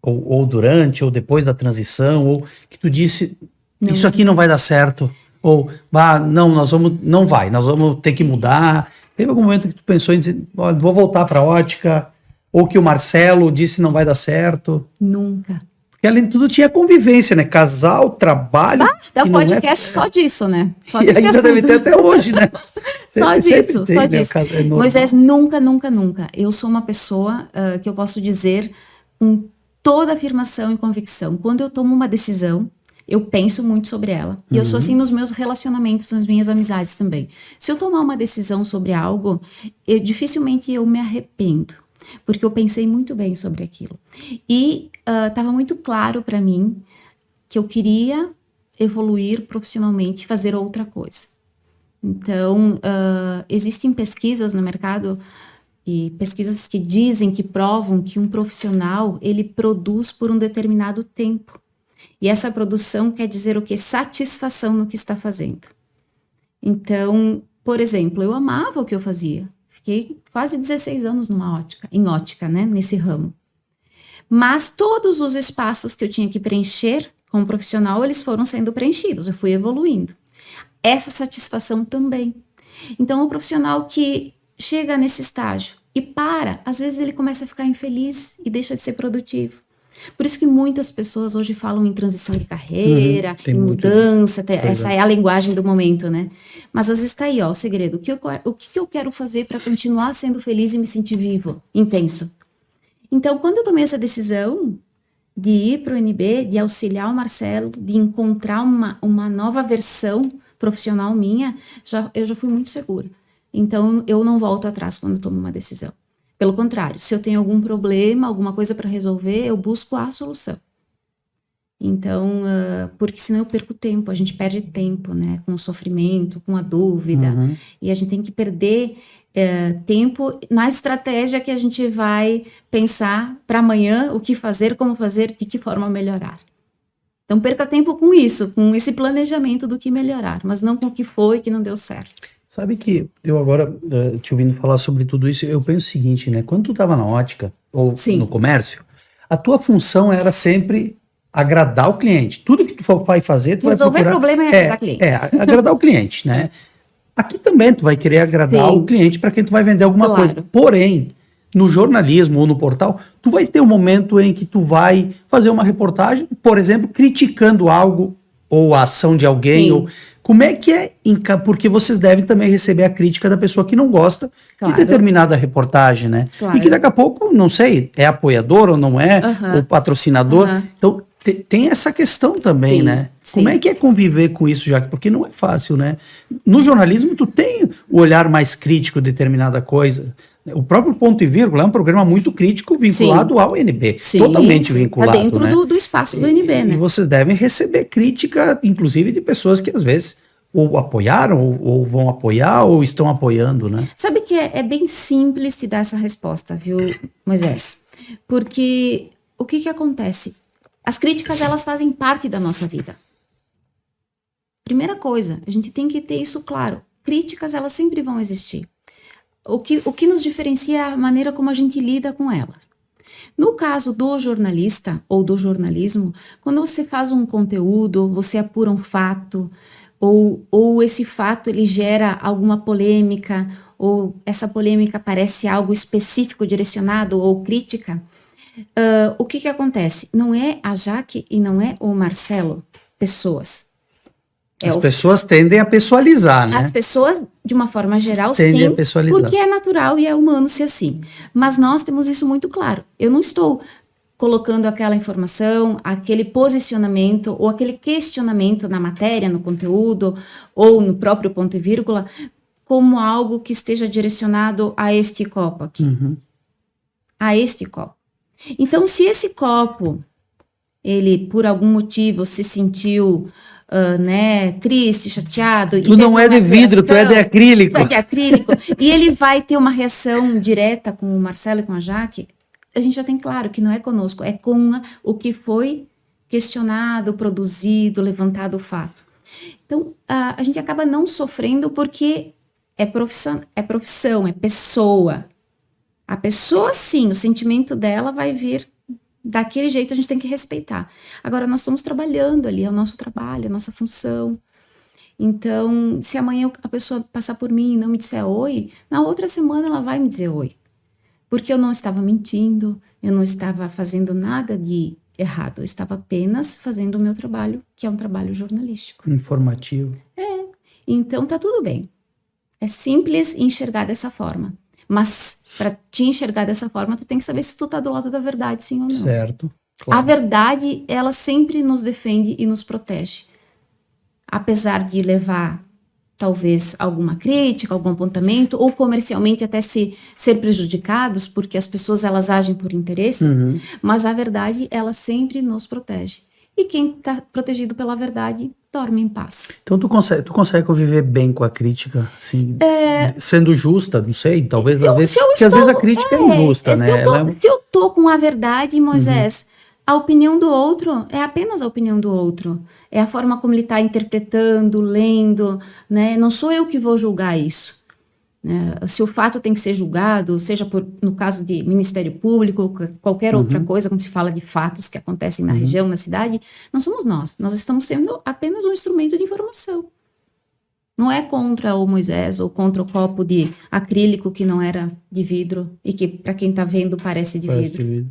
ou durante, ou depois da transição, ou que tu disse, isso aqui não vai dar certo, ou, nós vamos ter que mudar. Teve algum momento que tu pensou em dizer, vou voltar para a ótica, ou que o Marcelo disse não vai dar certo? Nunca. Porque além de tudo tinha convivência, né? Casal, trabalho. Dá um podcast só disso, né? Só e ainda deve ter até hoje, né? Só disso. Né? Moisés, nunca. Eu sou uma pessoa que eu posso dizer com toda afirmação e convicção. Quando eu tomo uma decisão, eu penso muito sobre ela. E eu sou assim nos meus relacionamentos, nas minhas amizades também. Se eu tomar uma decisão sobre algo, dificilmente eu me arrependo. Porque eu pensei muito bem sobre aquilo. E estava muito claro para mim que eu queria evoluir profissionalmente, fazer outra coisa. Então, existem pesquisas no mercado, e pesquisas que dizem, que provam que um profissional, ele produz por um determinado tempo. E essa produção quer dizer o quê? Satisfação no que está fazendo. Então, por exemplo, eu amava o que eu fazia. Fiquei quase 16 anos em ótica, né, nesse ramo. Mas todos os espaços que eu tinha que preencher como profissional, eles foram sendo preenchidos, eu fui evoluindo. Essa satisfação também. Então, o profissional que chega nesse estágio e às vezes ele começa a ficar infeliz e deixa de ser produtivo. Por isso que muitas pessoas hoje falam em transição de carreira, em mudança, essa é a linguagem do momento, né? Mas às vezes tá aí, o segredo. O que eu quero fazer para continuar sendo feliz e me sentir vivo, intenso? Então, quando eu tomei essa decisão de ir para o NB, de auxiliar o Marcelo, de encontrar uma nova versão profissional minha, eu já fui muito segura. Então, eu não volto atrás quando eu tomo uma decisão. Pelo contrário, se eu tenho algum problema, alguma coisa para resolver, eu busco a solução. Então, porque senão eu perco tempo, a gente perde tempo, né? Com o sofrimento, com a dúvida. E a gente tem que perder tempo na estratégia que a gente vai pensar para amanhã, o que fazer, como fazer, de que forma melhorar. Então, perca tempo com isso, com esse planejamento do que melhorar, mas não com o que foi que não deu certo. Sabe que eu agora, te ouvindo falar sobre tudo isso, eu penso o seguinte, né? Quando tu estava na ótica ou no comércio, a tua função era sempre agradar o cliente. Tudo que tu vai fazer, tu vai procurar... Resolver problema é agradar o cliente. Agradar o cliente, né? Aqui também tu vai querer agradar o cliente para quem tu vai vender alguma coisa. Porém, no jornalismo ou no portal, tu vai ter um momento em que tu vai fazer uma reportagem, por exemplo, criticando algo ou a ação de alguém, ou como é que é, porque vocês devem também receber a crítica da pessoa que não gosta de determinada reportagem, né? E que daqui a pouco, não sei, é apoiador ou não é, ou patrocinador. Então, tem essa questão também, Sim, né? sim. Como é que é conviver com isso, já? Porque não é fácil, né? No jornalismo, tu tem o olhar mais crítico de determinada coisa. O próprio Ponto e Vírgula é um programa muito crítico vinculado ao NB. Sim, Totalmente sim. vinculado, Tá dentro né? do espaço do NB, né? E vocês devem receber crítica, inclusive, de pessoas que às vezes ou apoiaram, ou vão apoiar, ou estão apoiando, né? Sabe que é bem simples te dar essa resposta, viu, Moisés? Porque o que acontece? As críticas, elas fazem parte da nossa vida. Primeira coisa, a gente tem que ter isso claro. Críticas, elas sempre vão existir. O que nos diferencia é a maneira como a gente lida com elas. No caso do jornalista ou do jornalismo, quando você faz um conteúdo, você apura um fato, ou esse fato ele gera alguma polêmica, ou essa polêmica parece algo específico, direcionado ou crítica, o que acontece? Não é a Jaque e não é o Marcelo, pessoas. As pessoas tendem a pessoalizar, né? As pessoas, de uma forma geral, Tendem a sim, pessoalizar. porque é natural e é humano ser assim. Mas nós temos isso muito claro. Eu não estou colocando aquela informação, aquele posicionamento ou aquele questionamento na matéria, no conteúdo ou no próprio ponto e vírgula como algo que esteja direcionado a este copo aqui. A este copo. Então, se esse copo, ele por algum motivo se sentiu triste, chateado. Tu não é de vidro, tu é de acrílico. Tu é de acrílico. E ele vai ter uma reação direta com o Marcelo e com a Jaque. A gente já tem claro que não é conosco, é com o que foi questionado, produzido, levantado o fato. Então, a gente acaba não sofrendo porque é profissão, é pessoa. A pessoa, sim, o sentimento dela vai vir daquele jeito, a gente tem que respeitar. Agora, nós estamos trabalhando ali, é o nosso trabalho, a nossa função. Então, se amanhã a pessoa passar por mim e não me disser oi, na outra semana ela vai me dizer oi. Porque eu não estava mentindo, eu não estava fazendo nada de errado, eu estava apenas fazendo o meu trabalho, que é um trabalho jornalístico. Informativo. Então, tá tudo bem. É simples enxergar dessa forma. Mas, para te enxergar dessa forma, tu tem que saber se tu tá do lado da verdade, sim ou não. Certo. Claro. A verdade, ela sempre nos defende e nos protege. Apesar de levar, talvez, alguma crítica, algum apontamento, ou comercialmente até ser prejudicados, porque as pessoas, elas agem por interesses, mas a verdade, ela sempre nos protege. E quem está protegido pela verdade, dorme em paz. Então tu consegue conviver bem com a crítica, assim, sendo justa, não sei, talvez, porque às vezes a crítica é injusta, né? Se eu tô com a verdade, Moisés, a opinião do outro é apenas a opinião do outro. É a forma como ele está interpretando, lendo, né? Não sou eu que vou julgar isso. Se o fato tem que ser julgado, seja no caso de Ministério Público ou qualquer outra coisa, quando se fala de fatos que acontecem na região, na cidade, não somos nós. Nós estamos sendo apenas um instrumento de informação. Não é contra o Moisés ou contra o copo de acrílico que não era de vidro e que, para quem está vendo, parece de vidro.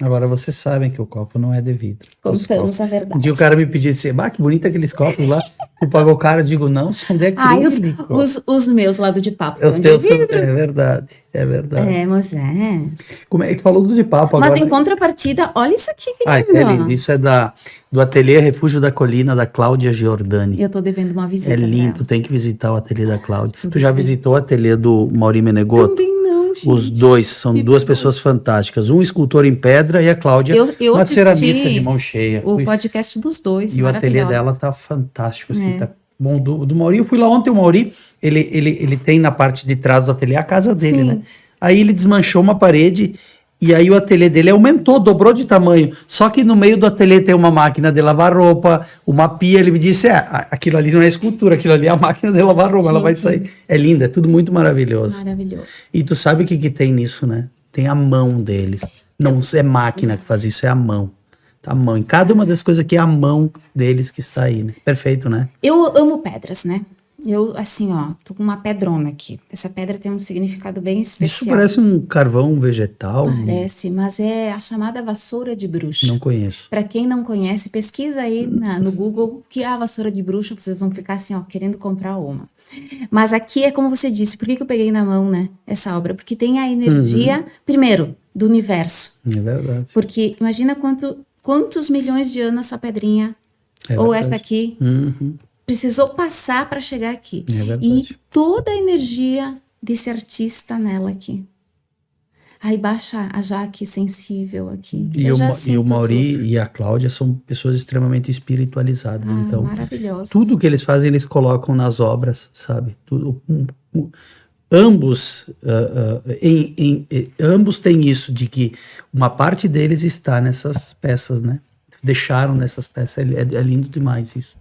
Agora vocês sabem que o copo não é de vidro. Contamos a verdade. Um dia o cara me pedisse, que bonito aqueles copos lá. Tu pagou o cara, eu digo, não, isso é acrílico. Os meus lá do de papo estão de vidro. É verdade. Moisés. Como é que tu falou do de papo agora? Mas em contrapartida, olha isso aqui, querido. É lindo. Isso é do Ateliê Refúgio da Colina, da Cláudia Giordani. Eu tô devendo uma visita. É lindo, tu tem que visitar o ateliê da Cláudia. Tu já visitou o ateliê do Mauri Menegoto? Também não, gente. Os dois, são duas pessoas fantásticas. Um escultor em pedra e a Cláudia, uma ceramista de mão cheia. O podcast dos dois, e o ateliê dela tá fantástico. Assim, tá bom. Do Mauri, eu fui lá ontem, o Mauri, ele tem na parte de trás do ateliê a casa dele, Sim. né? Aí ele desmanchou uma parede e aí o ateliê dele aumentou, dobrou de tamanho. Só que no meio do ateliê tem uma máquina de lavar roupa, uma pia. Ele me disse, aquilo ali não é escultura, aquilo ali é a máquina de lavar roupa, ela vai sair. É linda, é tudo muito maravilhoso. Maravilhoso. E tu sabe o que tem nisso, né? Tem a mão deles. Não é máquina que faz isso, é a mão. A mão. Em cada uma das coisas aqui é a mão deles que está aí, né? Perfeito, né? Eu amo pedras, né? Eu, assim, tô com uma pedrona aqui. Essa pedra tem um significado bem especial. Isso parece um carvão vegetal. Parece, mas é a chamada vassoura de bruxa. Não conheço. Para quem não conhece, pesquisa aí no Google o que é a vassoura de bruxa, vocês vão ficar assim, querendo comprar uma. Mas aqui é como você disse, por que eu peguei na mão, né, essa obra? Porque tem a energia, primeiro, do universo. É verdade. Porque imagina quanto quantos milhões de anos essa pedrinha, ou verdade. essa aqui, precisou passar para chegar aqui. É verdade. E toda a energia desse artista nela aqui. Aí baixa a Jaque sensível aqui. E Eu já o sinto Mauri tudo. e a Cláudia são pessoas extremamente espiritualizadas. Então, Maravilhosos. tudo que eles fazem, eles colocam nas obras, sabe? Tudo, ambos, ambos têm isso, de que uma parte deles está nessas peças, né? Deixaram nessas peças. É lindo demais isso.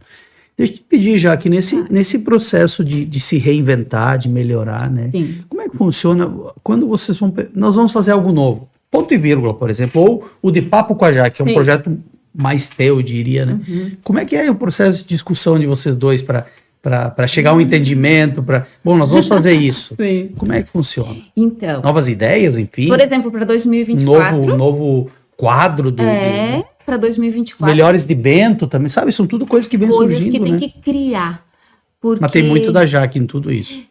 Deixa eu te pedir, já que nesse processo de se reinventar, de melhorar, né? Sim. Como é que funciona quando vocês vão... Nós vamos fazer algo novo. Ponto e vírgula, por exemplo. Ou o de Papo com a Jaque, que é um projeto mais teu, eu diria, né? Como é que é o processo de discussão de vocês dois para chegar a um entendimento? Bom, nós vamos fazer isso. Sim. Como é que funciona? Então, Novas ideias, enfim? por exemplo, para 2024... Novo quadro do... para 2024... Melhores de Bento também, sabe? São tudo coisas que vêm surgindo, coisas que tem né? que criar. Porque Mas tem muito da Jaque em tudo isso.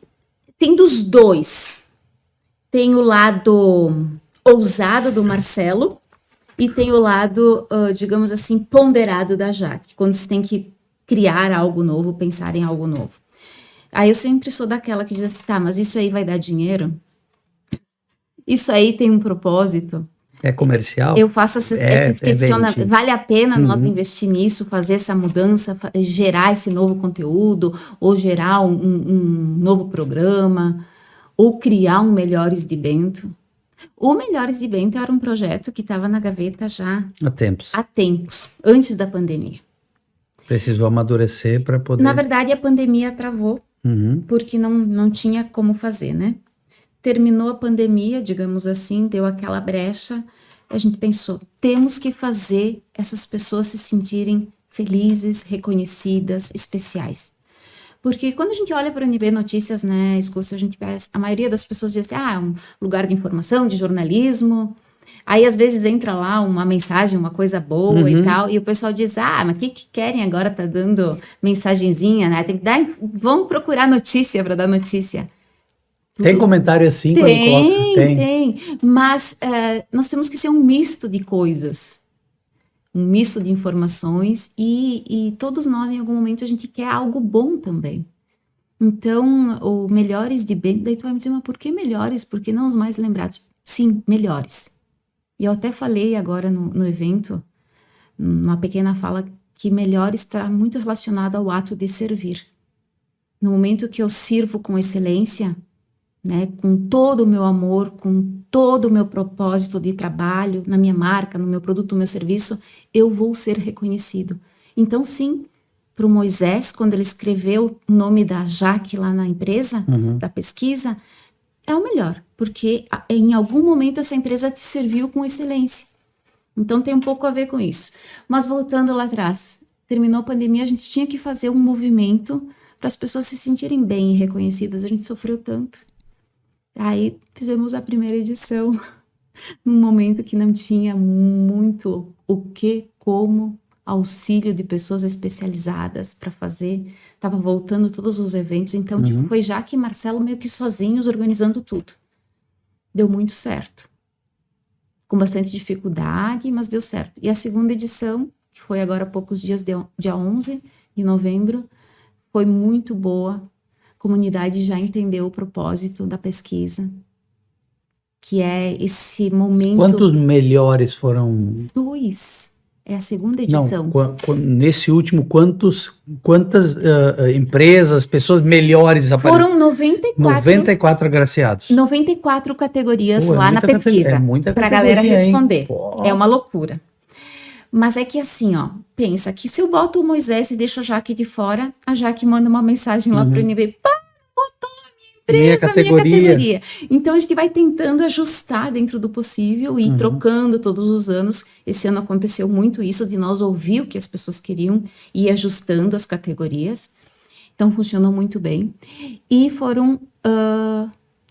tem dos dois. Tem o lado ousado do Marcelo e tem o lado, digamos assim, ponderado da Jaque. Quando você tem que criar algo novo, pensar em algo novo. Aí eu sempre sou daquela que diz assim, tá, mas isso aí vai dar dinheiro? Isso aí tem um propósito? É comercial? Eu faço esse questionamento. vende. Vale a pena nós investir nisso, fazer essa mudança, gerar esse novo conteúdo, ou gerar um novo programa, ou criar um Melhores de Bento? O Melhores de Bento era um projeto que estava na gaveta já Há há tempos, antes da pandemia. Precisou amadurecer para poder... Na verdade, a pandemia travou, porque não tinha como fazer, né? Terminou a pandemia, digamos assim, deu aquela brecha, a gente pensou, temos que fazer essas pessoas se sentirem felizes, reconhecidas, especiais. Porque quando a gente olha para o NB Notícias, né, Escúcio, a maioria das pessoas diz assim, um lugar de informação, de jornalismo. Aí às vezes entra lá uma mensagem, uma coisa boa e tal, e o pessoal diz, mas o que querem agora, tá dando mensagenzinha, né? Tem que dar, vamos procurar notícia para dar notícia. Tem comentário assim quando coloca? Tem. Mas nós temos que ser um misto de coisas. Um misto de informações e todos nós, em algum momento, a gente quer algo bom também. Então, o Melhores de Bento, daí tu vai me dizer, mas por que melhores? Por que não os mais lembrados? Sim, melhores. E eu até falei agora no evento, numa pequena fala, que melhor está muito relacionado ao ato de servir. No momento que eu sirvo com excelência, né, com todo o meu amor, com todo o meu propósito de trabalho, na minha marca, no meu produto, no meu serviço, eu vou ser reconhecido. Então, sim, para o Moisés, quando ele escreveu o nome da Jaque lá na empresa, da pesquisa, é o melhor, porque em algum momento essa empresa te serviu com excelência. Então, tem um pouco a ver com isso. Mas voltando lá atrás, terminou a pandemia, a gente tinha que fazer um movimento para as pessoas se sentirem bem e reconhecidas. A gente sofreu tanto. Aí fizemos a primeira edição, num momento que não tinha muito o que, como, auxílio de pessoas especializadas para fazer. Estava voltando todos os eventos, então foi Jaque e Marcelo meio que sozinhos organizando tudo. Deu muito certo. Com bastante dificuldade, mas deu certo. E a segunda edição, que foi agora há poucos dias, dia 11 de novembro, foi muito boa. A comunidade já entendeu o propósito da pesquisa, que é esse momento... Quantos melhores foram? 2. É a segunda edição. Não, nesse último, quantas empresas, pessoas melhores apareceram? Foram 94. 94 agraciados. 94 categorias Pô, lá na pesquisa. É muita para a galera responder. Pô. É uma loucura. Mas é que assim, pensa que se eu boto o Moisés e deixo a Jaque de fora, a Jaque manda uma mensagem lá pro NB, botou a minha empresa, minha categoria. Então a gente vai tentando ajustar dentro do possível e ir trocando todos os anos. Esse ano aconteceu muito isso, de nós ouvir o que as pessoas queriam e ir ajustando as categorias. Então funcionou muito bem. E foram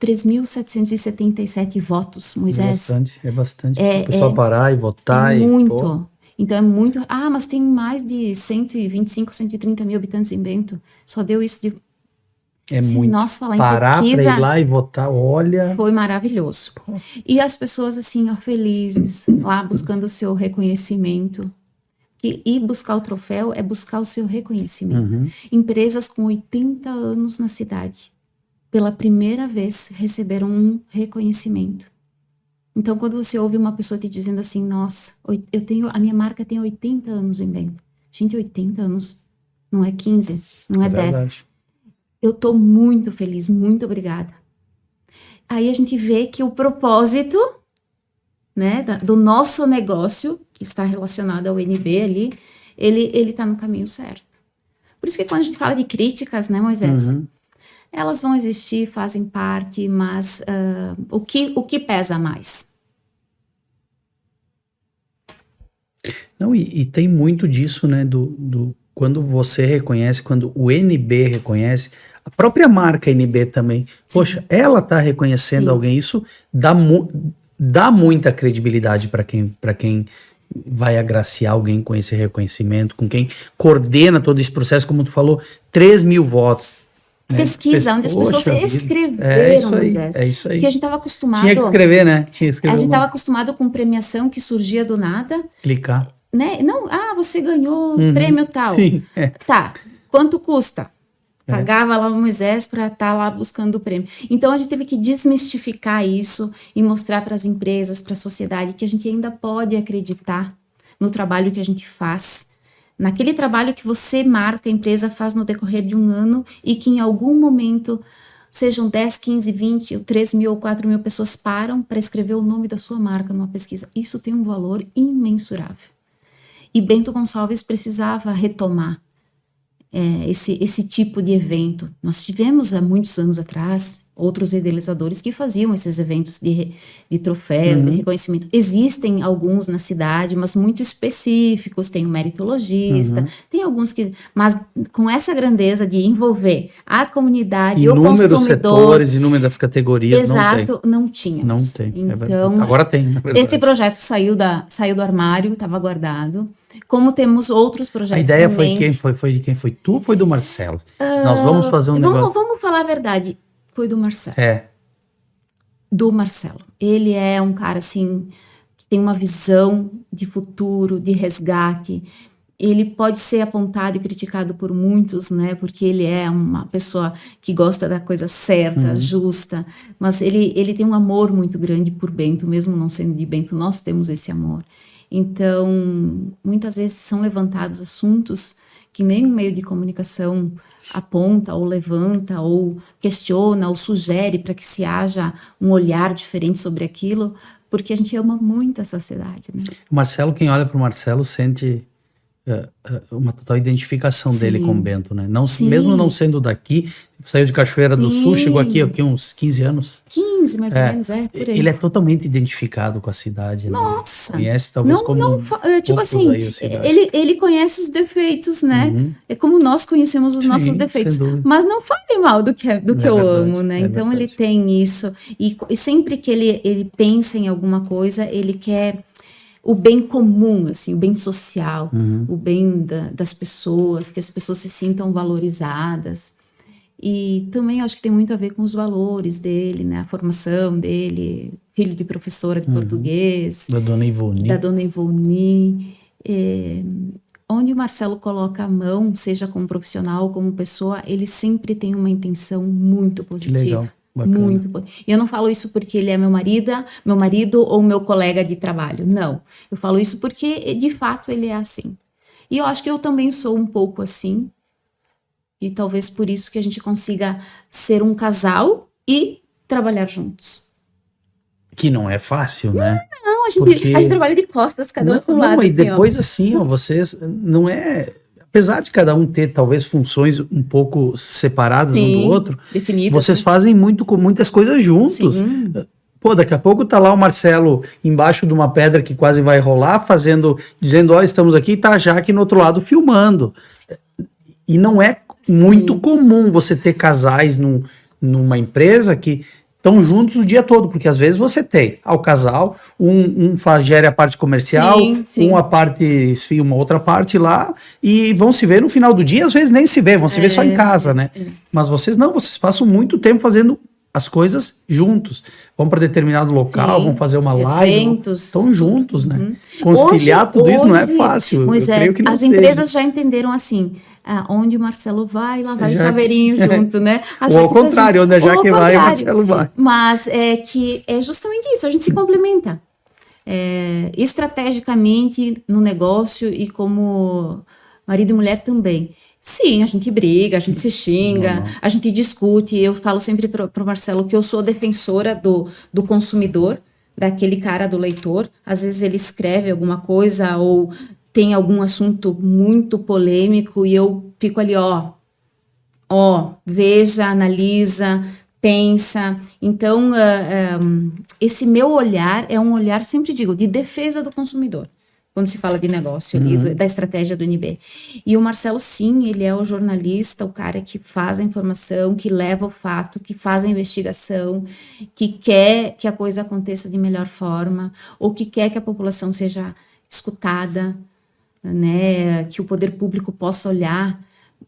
3.777 votos, Moisés. É bastante. O pessoal parar e votar. Muito. Então é muito... mas tem mais de 125, 130 mil habitantes em Bento. Só deu isso de... É Se muito. nós falar em Parar pesquisa, para ir lá e votar, olha. foi maravilhoso. E as pessoas assim, ó, felizes, lá buscando o seu reconhecimento. E buscar o troféu é buscar o seu reconhecimento. Uhum. Empresas com 80 anos na cidade, pela primeira vez, receberam um reconhecimento. Então, quando você ouve uma pessoa te dizendo assim, nossa, a minha marca tem 80 anos em Bento. Gente, 80 anos não é 15, não é 10. Verdade. Eu tô muito feliz, muito obrigada. Aí a gente vê que o propósito, né, do nosso negócio, que está relacionado ao NB ali, ele tá no caminho certo. Por isso que quando a gente fala de críticas, né, Moisés? Uhum. Elas vão existir, fazem parte, mas o que pesa mais? Não, e tem muito disso, né, do quando você reconhece, quando o NB reconhece, a própria marca NB também, poxa, ela tá reconhecendo Sim. alguém, isso dá muita credibilidade para quem vai agraciar alguém com esse reconhecimento, com quem coordena todo esse processo, como tu falou, 3.000 votos. Né? Pesquisa, onde as pessoas Poxa vida. escreveram, Moisés. É isso aí. Porque a gente estava acostumado... Tinha que escrever, né? Tinha que escrever. A gente estava acostumado com premiação que surgia do nada, Clicar. né? Não, você ganhou prêmio tal. Sim, é. Tá, quanto custa? Pagava lá o Moisés para estar lá buscando o prêmio. Então a gente teve que desmistificar isso e mostrar para as empresas, para a sociedade, que a gente ainda pode acreditar no trabalho que a gente faz, naquele trabalho que você marca, a empresa faz no decorrer de um ano e que em algum momento, sejam 10, 15, 20, 3.000 ou 4.000 pessoas param para escrever o nome da sua marca numa pesquisa. Isso tem um valor imensurável. E Bento Gonçalves precisava retomar esse tipo de evento. Nós tivemos há muitos anos atrás outros idealizadores que faziam esses eventos de troféu, de reconhecimento. Existem alguns na cidade, mas muito específicos. Tem o meritologista, tem alguns que... Mas com essa grandeza de envolver a comunidade, o consumidor... Inúmeros setores, inúmeras categorias, Exato, não tínhamos. Não tem. Então, agora tem, na verdade. esse projeto saiu do armário, estava guardado. Como temos outros projetos. A ideia também. foi de quem? Foi tu ou foi do Marcelo? Nós vamos fazer um negócio... Vamos falar a verdade. Foi do Marcelo. Do Marcelo. Ele é um cara, assim, que tem uma visão de futuro, de resgate. Ele pode ser apontado e criticado por muitos, né? Porque ele é uma pessoa que gosta da coisa certa, justa. Mas ele tem um amor muito grande por Bento, mesmo não sendo de Bento, nós temos esse amor. Então, muitas vezes são levantados assuntos que nem o meio de comunicação aponta, ou levanta, ou questiona, ou sugere para que se haja um olhar diferente sobre aquilo, porque a gente ama muito essa cidade, né? O Marcelo, quem olha para o Marcelo sente uma total identificação dele com o Bento, né? Não, mesmo não sendo daqui, saiu de Cachoeira do Sul, chegou aqui uns 15 anos. 15, mais ou menos, por aí. Ele é totalmente identificado com a cidade, Nossa! Né? Conhece talvez tipo assim, ele conhece os defeitos, né? É como nós conhecemos os nossos defeitos. Mas não fale mal do que eu amo, né? Então ele tem isso. E sempre que ele pensa em alguma coisa, ele quer o bem comum, assim, o bem social, o bem das pessoas, que as pessoas se sintam valorizadas. E também acho que tem muito a ver com os valores dele, né? A formação dele, filho de professora de português. Da Dona Ivoni. Onde o Marcelo coloca a mão, seja como profissional ou como pessoa, ele sempre tem uma intenção muito positiva. Que legal. Bacana. Muito. E eu não falo isso porque ele é meu marido ou meu colega de trabalho. Não. Eu falo isso porque, de fato, ele é assim. E eu acho que eu também sou um pouco assim. E talvez por isso que a gente consiga ser um casal e trabalhar juntos. Que não é fácil, né? Não, a gente trabalha de costas, cada um para um lado. Não, e depois assim, vocês não é... Apesar de cada um ter, talvez, funções um pouco separadas um do outro, definidas, vocês fazem muitas coisas juntos. Sim. Pô, daqui a pouco tá lá o Marcelo embaixo de uma pedra que quase vai rolar, dizendo, estamos aqui, e tá a Jaque no outro lado filmando. E não é muito comum você ter casais numa empresa que estão juntos o dia todo, porque às vezes você tem o casal, um gere a parte comercial, sim. uma parte, enfim, uma outra parte lá, e vão se ver no final do dia, às vezes nem se vê, vão se ver só em casa, né? Mas vocês não, vocês passam muito tempo fazendo as coisas juntos. Vão para determinado local, vão fazer uma live, estão juntos, né? Conciliar tudo isso não é fácil. Moisés, eu creio que não as seja. empresas já entenderam assim, onde o Marcelo vai, lá vai o Chaveirinho junto, né? Ou ao contrário, onde a Jaque vai, o Marcelo vai. Mas é que é justamente isso, a gente se complementa. Estrategicamente no negócio e como marido e mulher também. Sim, a gente briga, a gente se xinga, a gente discute. Eu falo sempre pro Marcelo que eu sou defensora do consumidor, daquele cara do leitor. Às vezes ele escreve alguma coisa ou tem algum assunto muito polêmico e eu fico ali, veja, analisa, pensa. Então, esse meu olhar é um olhar, sempre digo, de defesa do consumidor. Quando se fala de negócio ali, da estratégia do NB. E o Marcelo, sim, ele é o jornalista, o cara que faz a informação, que leva o fato, que faz a investigação, que quer que a coisa aconteça de melhor forma, ou que quer que a população seja escutada, né? Que o poder público possa olhar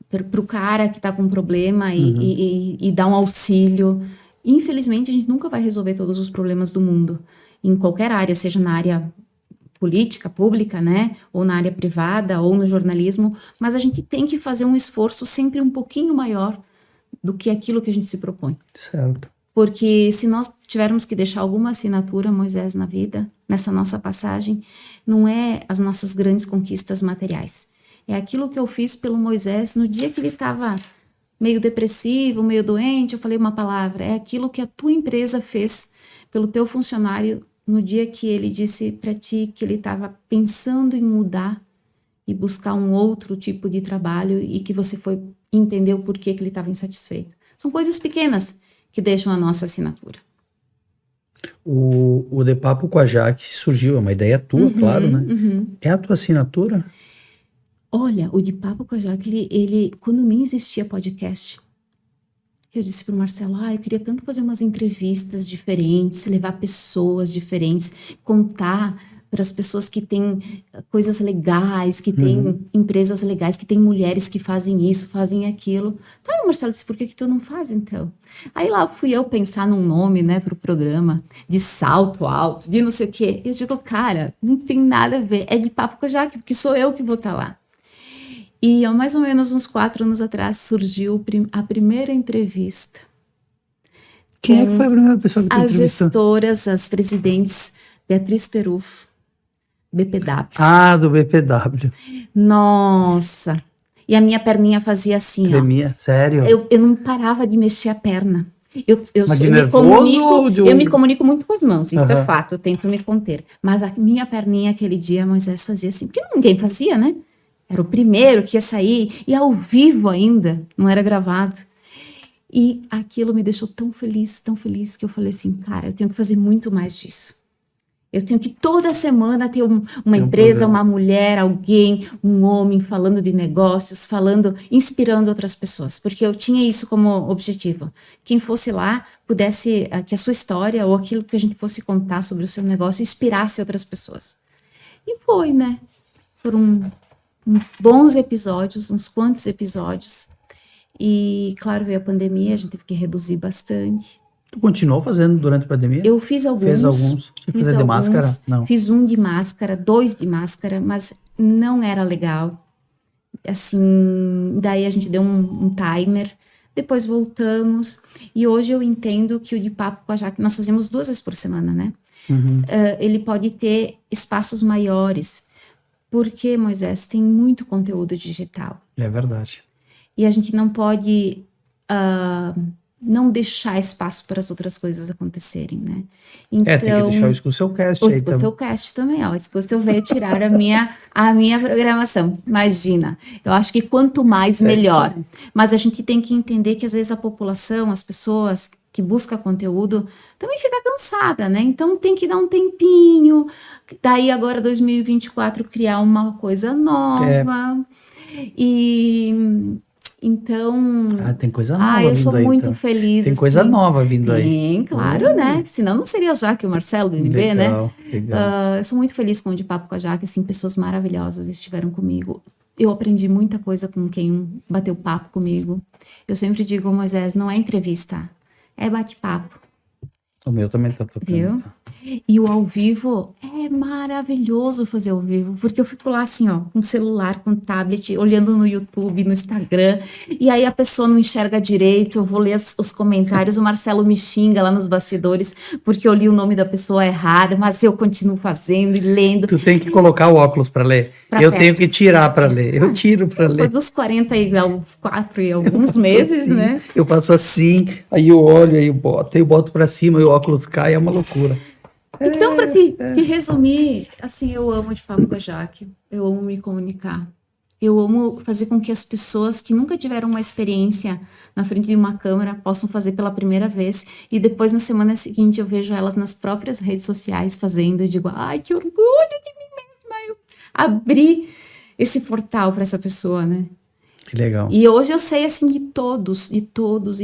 para o cara que está com um problema e dar um auxílio. Infelizmente, a gente nunca vai resolver todos os problemas do mundo, em qualquer área, seja na área política, pública, né, ou na área privada, ou no jornalismo, mas a gente tem que fazer um esforço sempre um pouquinho maior do que aquilo que a gente se propõe. Certo. Porque se nós tivermos que deixar alguma assinatura, Moisés, na vida, nessa nossa passagem, não é as nossas grandes conquistas materiais. É aquilo que eu fiz pelo Moisés no dia que ele estava meio depressivo, meio doente, eu falei uma palavra. É aquilo que a tua empresa fez pelo teu funcionário no dia que ele disse para ti que ele estava pensando em mudar e buscar um outro tipo de trabalho e que você foi entender o porquê que ele estava insatisfeito. São coisas pequenas que deixam a nossa assinatura. O De Papo com a Jaque surgiu, é uma ideia tua, claro, né? É a tua assinatura? Olha, o De Papo com a Jaque, ele quando nem existia podcast, eu disse para o Marcelo, eu queria tanto fazer umas entrevistas diferentes, levar pessoas diferentes, contar para as pessoas que têm coisas legais, que têm empresas legais, que têm mulheres que fazem isso, fazem aquilo. Então, o Marcelo disse, por que tu não faz, então? Aí lá fui eu pensar num nome, né, para o programa, de salto alto, de não sei o quê. Eu digo, cara, não tem nada a ver, é De Papo com a Jaque, porque sou eu que vou estar lá. E há mais ou menos uns 4 anos atrás surgiu a primeira entrevista. Quem é que foi a primeira pessoa que tu entrevistou? As gestoras, as presidentes, Beatriz Peruf, BPW. Ah, do BPW. Nossa! E a minha perninha fazia assim, Tremia, sério? Eu não parava de mexer a perna. Mas de nervoso? Eu me comunico muito com as mãos, isso é fato, eu tento me conter. Mas a minha perninha aquele dia, Moisés fazia assim, porque ninguém fazia, né? Era o primeiro que ia sair, e ao vivo ainda, não era gravado. E aquilo me deixou tão feliz, que eu falei assim, cara, eu tenho que fazer muito mais disso. Eu tenho que toda semana ter uma empresa, uma mulher, alguém, um homem falando de negócios, inspirando outras pessoas, porque eu tinha isso como objetivo. Quem fosse lá pudesse, que a sua história ou aquilo que a gente fosse contar sobre o seu negócio inspirasse outras pessoas. E foi, né? Foram bons episódios, uns quantos episódios. E, claro, veio a pandemia, a gente teve que reduzir bastante. Tu continuou fazendo durante a pandemia? Eu fiz alguns. Fez alguns? Tinha que fazer de máscara? Não. Fiz um de máscara, 2 de máscara, mas não era legal. Assim, daí a gente deu um timer, depois voltamos. E hoje eu entendo que o De Papo com a Jaque, nós fazemos 2 vezes por semana, né? Ele pode ter espaços maiores, porque, Moisés, tem muito conteúdo digital. É verdade. E a gente não pode não deixar espaço para as outras coisas acontecerem, né? Então, tem que deixar o Excursiocast aí também. O Excursiocast também, ó. O Excursiu veio tirar a minha programação. Imagina. Eu acho que quanto mais, melhor. Mas a gente tem que entender que, às vezes, a população, as pessoas que buscam conteúdo, também fica cansada, né? Então, tem que dar um tempinho. Daí, agora, 2024, criar uma coisa nova. Então, Tem coisa nova eu vindo sou aí, muito então. feliz. Tem coisa assim. nova vindo aí. Tem, claro, né? Senão não seria a Jaque e o Marcelo do NB, né? Legal. Eu sou muito feliz com o De Papo com a Jaque, assim, pessoas maravilhosas estiveram comigo. Eu aprendi muita coisa com quem bateu papo comigo. Eu sempre digo, Moisés, não é entrevista, é bate-papo. O meu também tá tocando. Viu? E o ao vivo é maravilhoso fazer ao vivo, porque eu fico lá assim, ó, com o celular, com o tablet, olhando no YouTube, no Instagram, e aí a pessoa não enxerga direito, eu vou ler os comentários, o Marcelo me xinga lá nos bastidores, porque eu li o nome da pessoa errado, mas eu continuo fazendo e lendo. Tu tem que colocar o óculos para ler. Eu tenho que tirar para ler. Eu tiro para ler. Depois dos 44 e alguns meses, assim, né? Eu passo assim, aí eu olho, aí eu boto para cima, e o óculos cai, é uma loucura. Então, para te resumir, assim, eu amo De Papo com a Jaque, eu amo me comunicar, eu amo fazer com que as pessoas que nunca tiveram uma experiência na frente de uma câmera possam fazer pela primeira vez, e depois na semana seguinte eu vejo elas nas próprias redes sociais fazendo, e digo, ai, que orgulho de mim mesma, eu abri esse portal para essa pessoa, né? Que legal. E hoje eu sei, assim, de todos e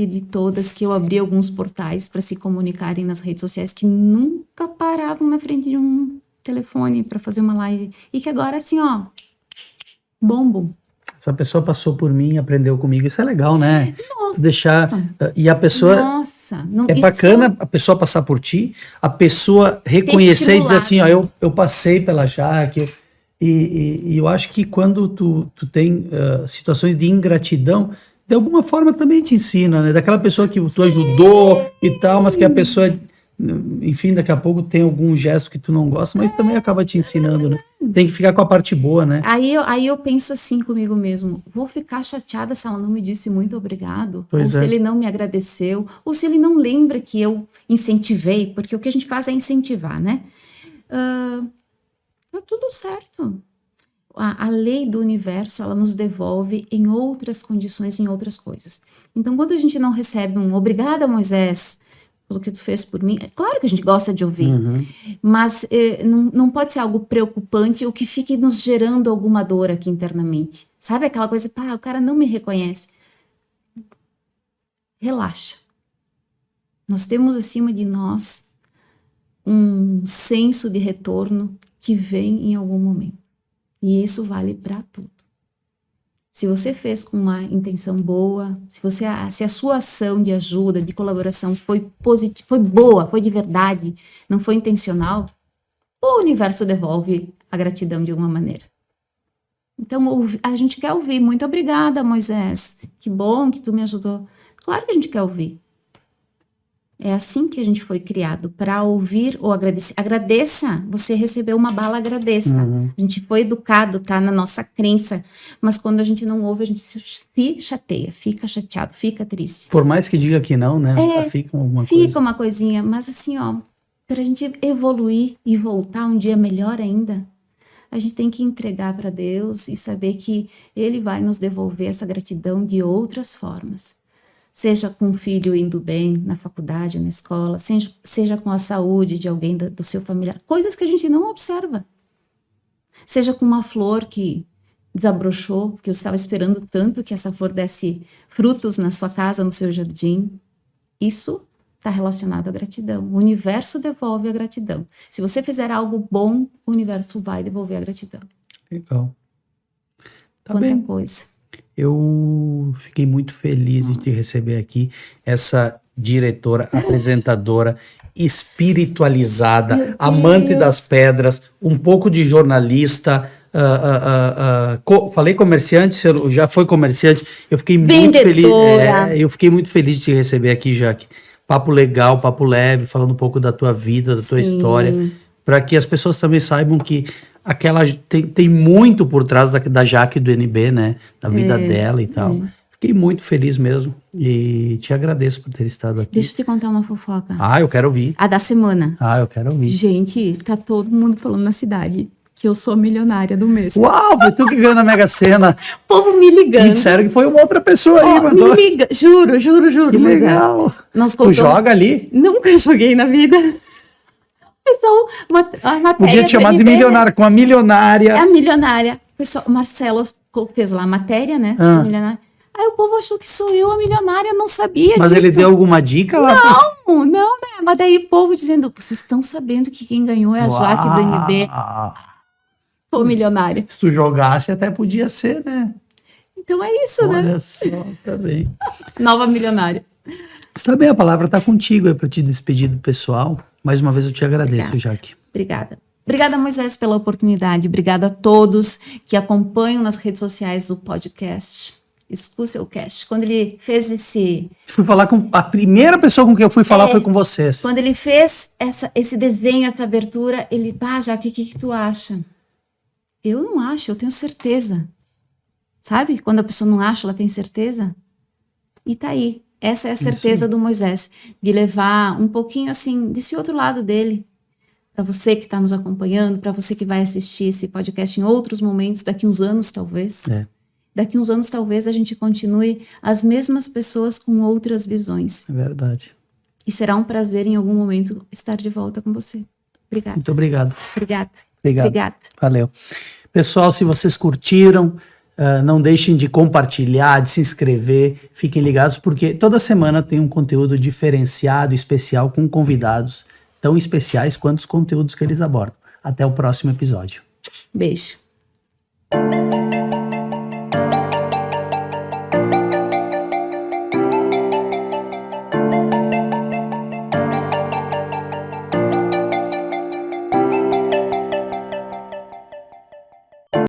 de todas que eu abri alguns portais para se comunicarem nas redes sociais que nunca paravam na frente de um telefone para fazer uma live. E que agora, assim, ó, bombom. Essa pessoa passou por mim, aprendeu comigo. Isso é legal, né? Nossa. Deixar... E a pessoa... Nossa. É bacana a pessoa passar por ti, a pessoa reconhecer e dizer assim, ó, eu passei pela Jaque... E eu acho que quando tu tem situações de ingratidão, de alguma forma também te ensina, né? Daquela pessoa que tu ajudou e tal, mas que a pessoa, enfim, daqui a pouco tem algum gesto que tu não gosta, mas também acaba te ensinando, né? Tem que ficar com a parte boa, né? Aí eu penso assim comigo mesmo, vou ficar chateada se ela não me disse muito obrigado, ou se ele não me agradeceu, ou se ele não lembra que eu incentivei, porque o que a gente faz é incentivar, né? Tá tudo certo. A lei do universo, ela nos devolve em outras condições, em outras coisas. Então, quando a gente não recebe um obrigada, Moisés, pelo que tu fez por mim, é claro que a gente gosta de ouvir, mas não pode ser algo preocupante ou que fique nos gerando alguma dor aqui internamente. Sabe aquela coisa, pá, o cara não me reconhece. Relaxa. Nós temos acima de nós um senso de retorno que vem em algum momento. E isso vale para tudo. Se você fez com uma intenção boa, se a sua ação de ajuda, de colaboração foi positiva, foi boa, foi de verdade, não foi intencional, o universo devolve a gratidão de alguma maneira. Então, a gente quer ouvir. Muito obrigada, Moisés. Que bom que tu me ajudou. Claro que a gente quer ouvir. É assim que a gente foi criado, para ouvir ou agradecer. Agradeça, você recebeu uma bala, agradeça. A gente foi educado, tá na nossa crença, mas quando a gente não ouve, a gente se chateia, fica chateado, fica triste. Por mais que diga que não, né? Fica alguma coisa. Fica uma coisinha, mas assim, ó, para a gente evoluir e voltar um dia melhor ainda, a gente tem que entregar para Deus e saber que Ele vai nos devolver essa gratidão de outras formas. Seja com o filho indo bem na faculdade, na escola, seja com a saúde de alguém do seu familiar, coisas que a gente não observa. Seja com uma flor que desabrochou, porque eu estava esperando tanto que essa flor desse frutos na sua casa, no seu jardim. Isso está relacionado à gratidão. O universo devolve a gratidão. Se você fizer algo bom, o universo vai devolver a gratidão. Legal. Tá Quanta bem. coisa. Eu fiquei muito feliz de te receber aqui, essa diretora, apresentadora, espiritualizada, amante das pedras, um pouco de jornalista, falei comerciante, já foi comerciante, eu fiquei muito feliz. Eu fiquei muito feliz de te receber aqui, Jaque. Papo legal, papo leve, falando um pouco da tua vida, da tua história, para que as pessoas também saibam que tem muito por trás da Jaque do NB, né? Da vida dela e tal. Fiquei muito feliz mesmo e te agradeço por ter estado aqui. Deixa eu te contar uma fofoca. Eu quero ouvir. A da semana. Eu quero ouvir. Gente, tá todo mundo falando na cidade que eu sou a milionária do mês. Uau, foi tu que ganhou na Mega Sena. O povo me ligando. Me disseram que foi uma outra pessoa aí, mandou. Me liga, juro. Que legal. Tu joga ali? Nunca joguei na vida. Pessoal, a matéria. Podia te chamar de milionária, com a milionária. É a milionária. Pessoal, o Marcelo fez lá a matéria, né? Milionária. Aí o povo achou que sou eu a milionária, não sabia Mas disso. ele deu alguma dica lá? Não, né? Mas daí o povo dizendo, vocês estão sabendo que quem ganhou é a Jaque do NB. Sou milionária. Se tu jogasse, até podia ser, né? Então é isso, né? Olha só, tá bem. Nova milionária. Está bem, a palavra está contigo, é para te despedir do pessoal. Mais uma vez eu te agradeço, Obrigada. Jaque. Obrigada. Obrigada, Moisés, pela oportunidade. Obrigada a todos que acompanham nas redes sociais o podcast. Escuta o cast. Quando ele fez esse... Fui falar com... A primeira pessoa com quem eu fui falar foi com vocês. Quando ele fez esse desenho, essa abertura, ele... Jaque, o que tu acha? Eu não acho, eu tenho certeza. Sabe? Quando a pessoa não acha, ela tem certeza. E tá aí. Essa é a certeza do Moisés. De levar um pouquinho, assim, desse outro lado dele. Para você que está nos acompanhando, para você que vai assistir esse podcast em outros momentos, daqui uns anos, talvez. Daqui uns anos, talvez, a gente continue as mesmas pessoas com outras visões. É verdade. E será um prazer, em algum momento, estar de volta com você. Obrigada. Muito obrigado. Obrigada. Obrigado. Valeu. Pessoal, se vocês curtiram, não deixem de compartilhar, de se inscrever. Fiquem ligados, porque toda semana tem um conteúdo diferenciado, especial, com convidados tão especiais quanto os conteúdos que eles abordam. Até o próximo episódio. Beijo.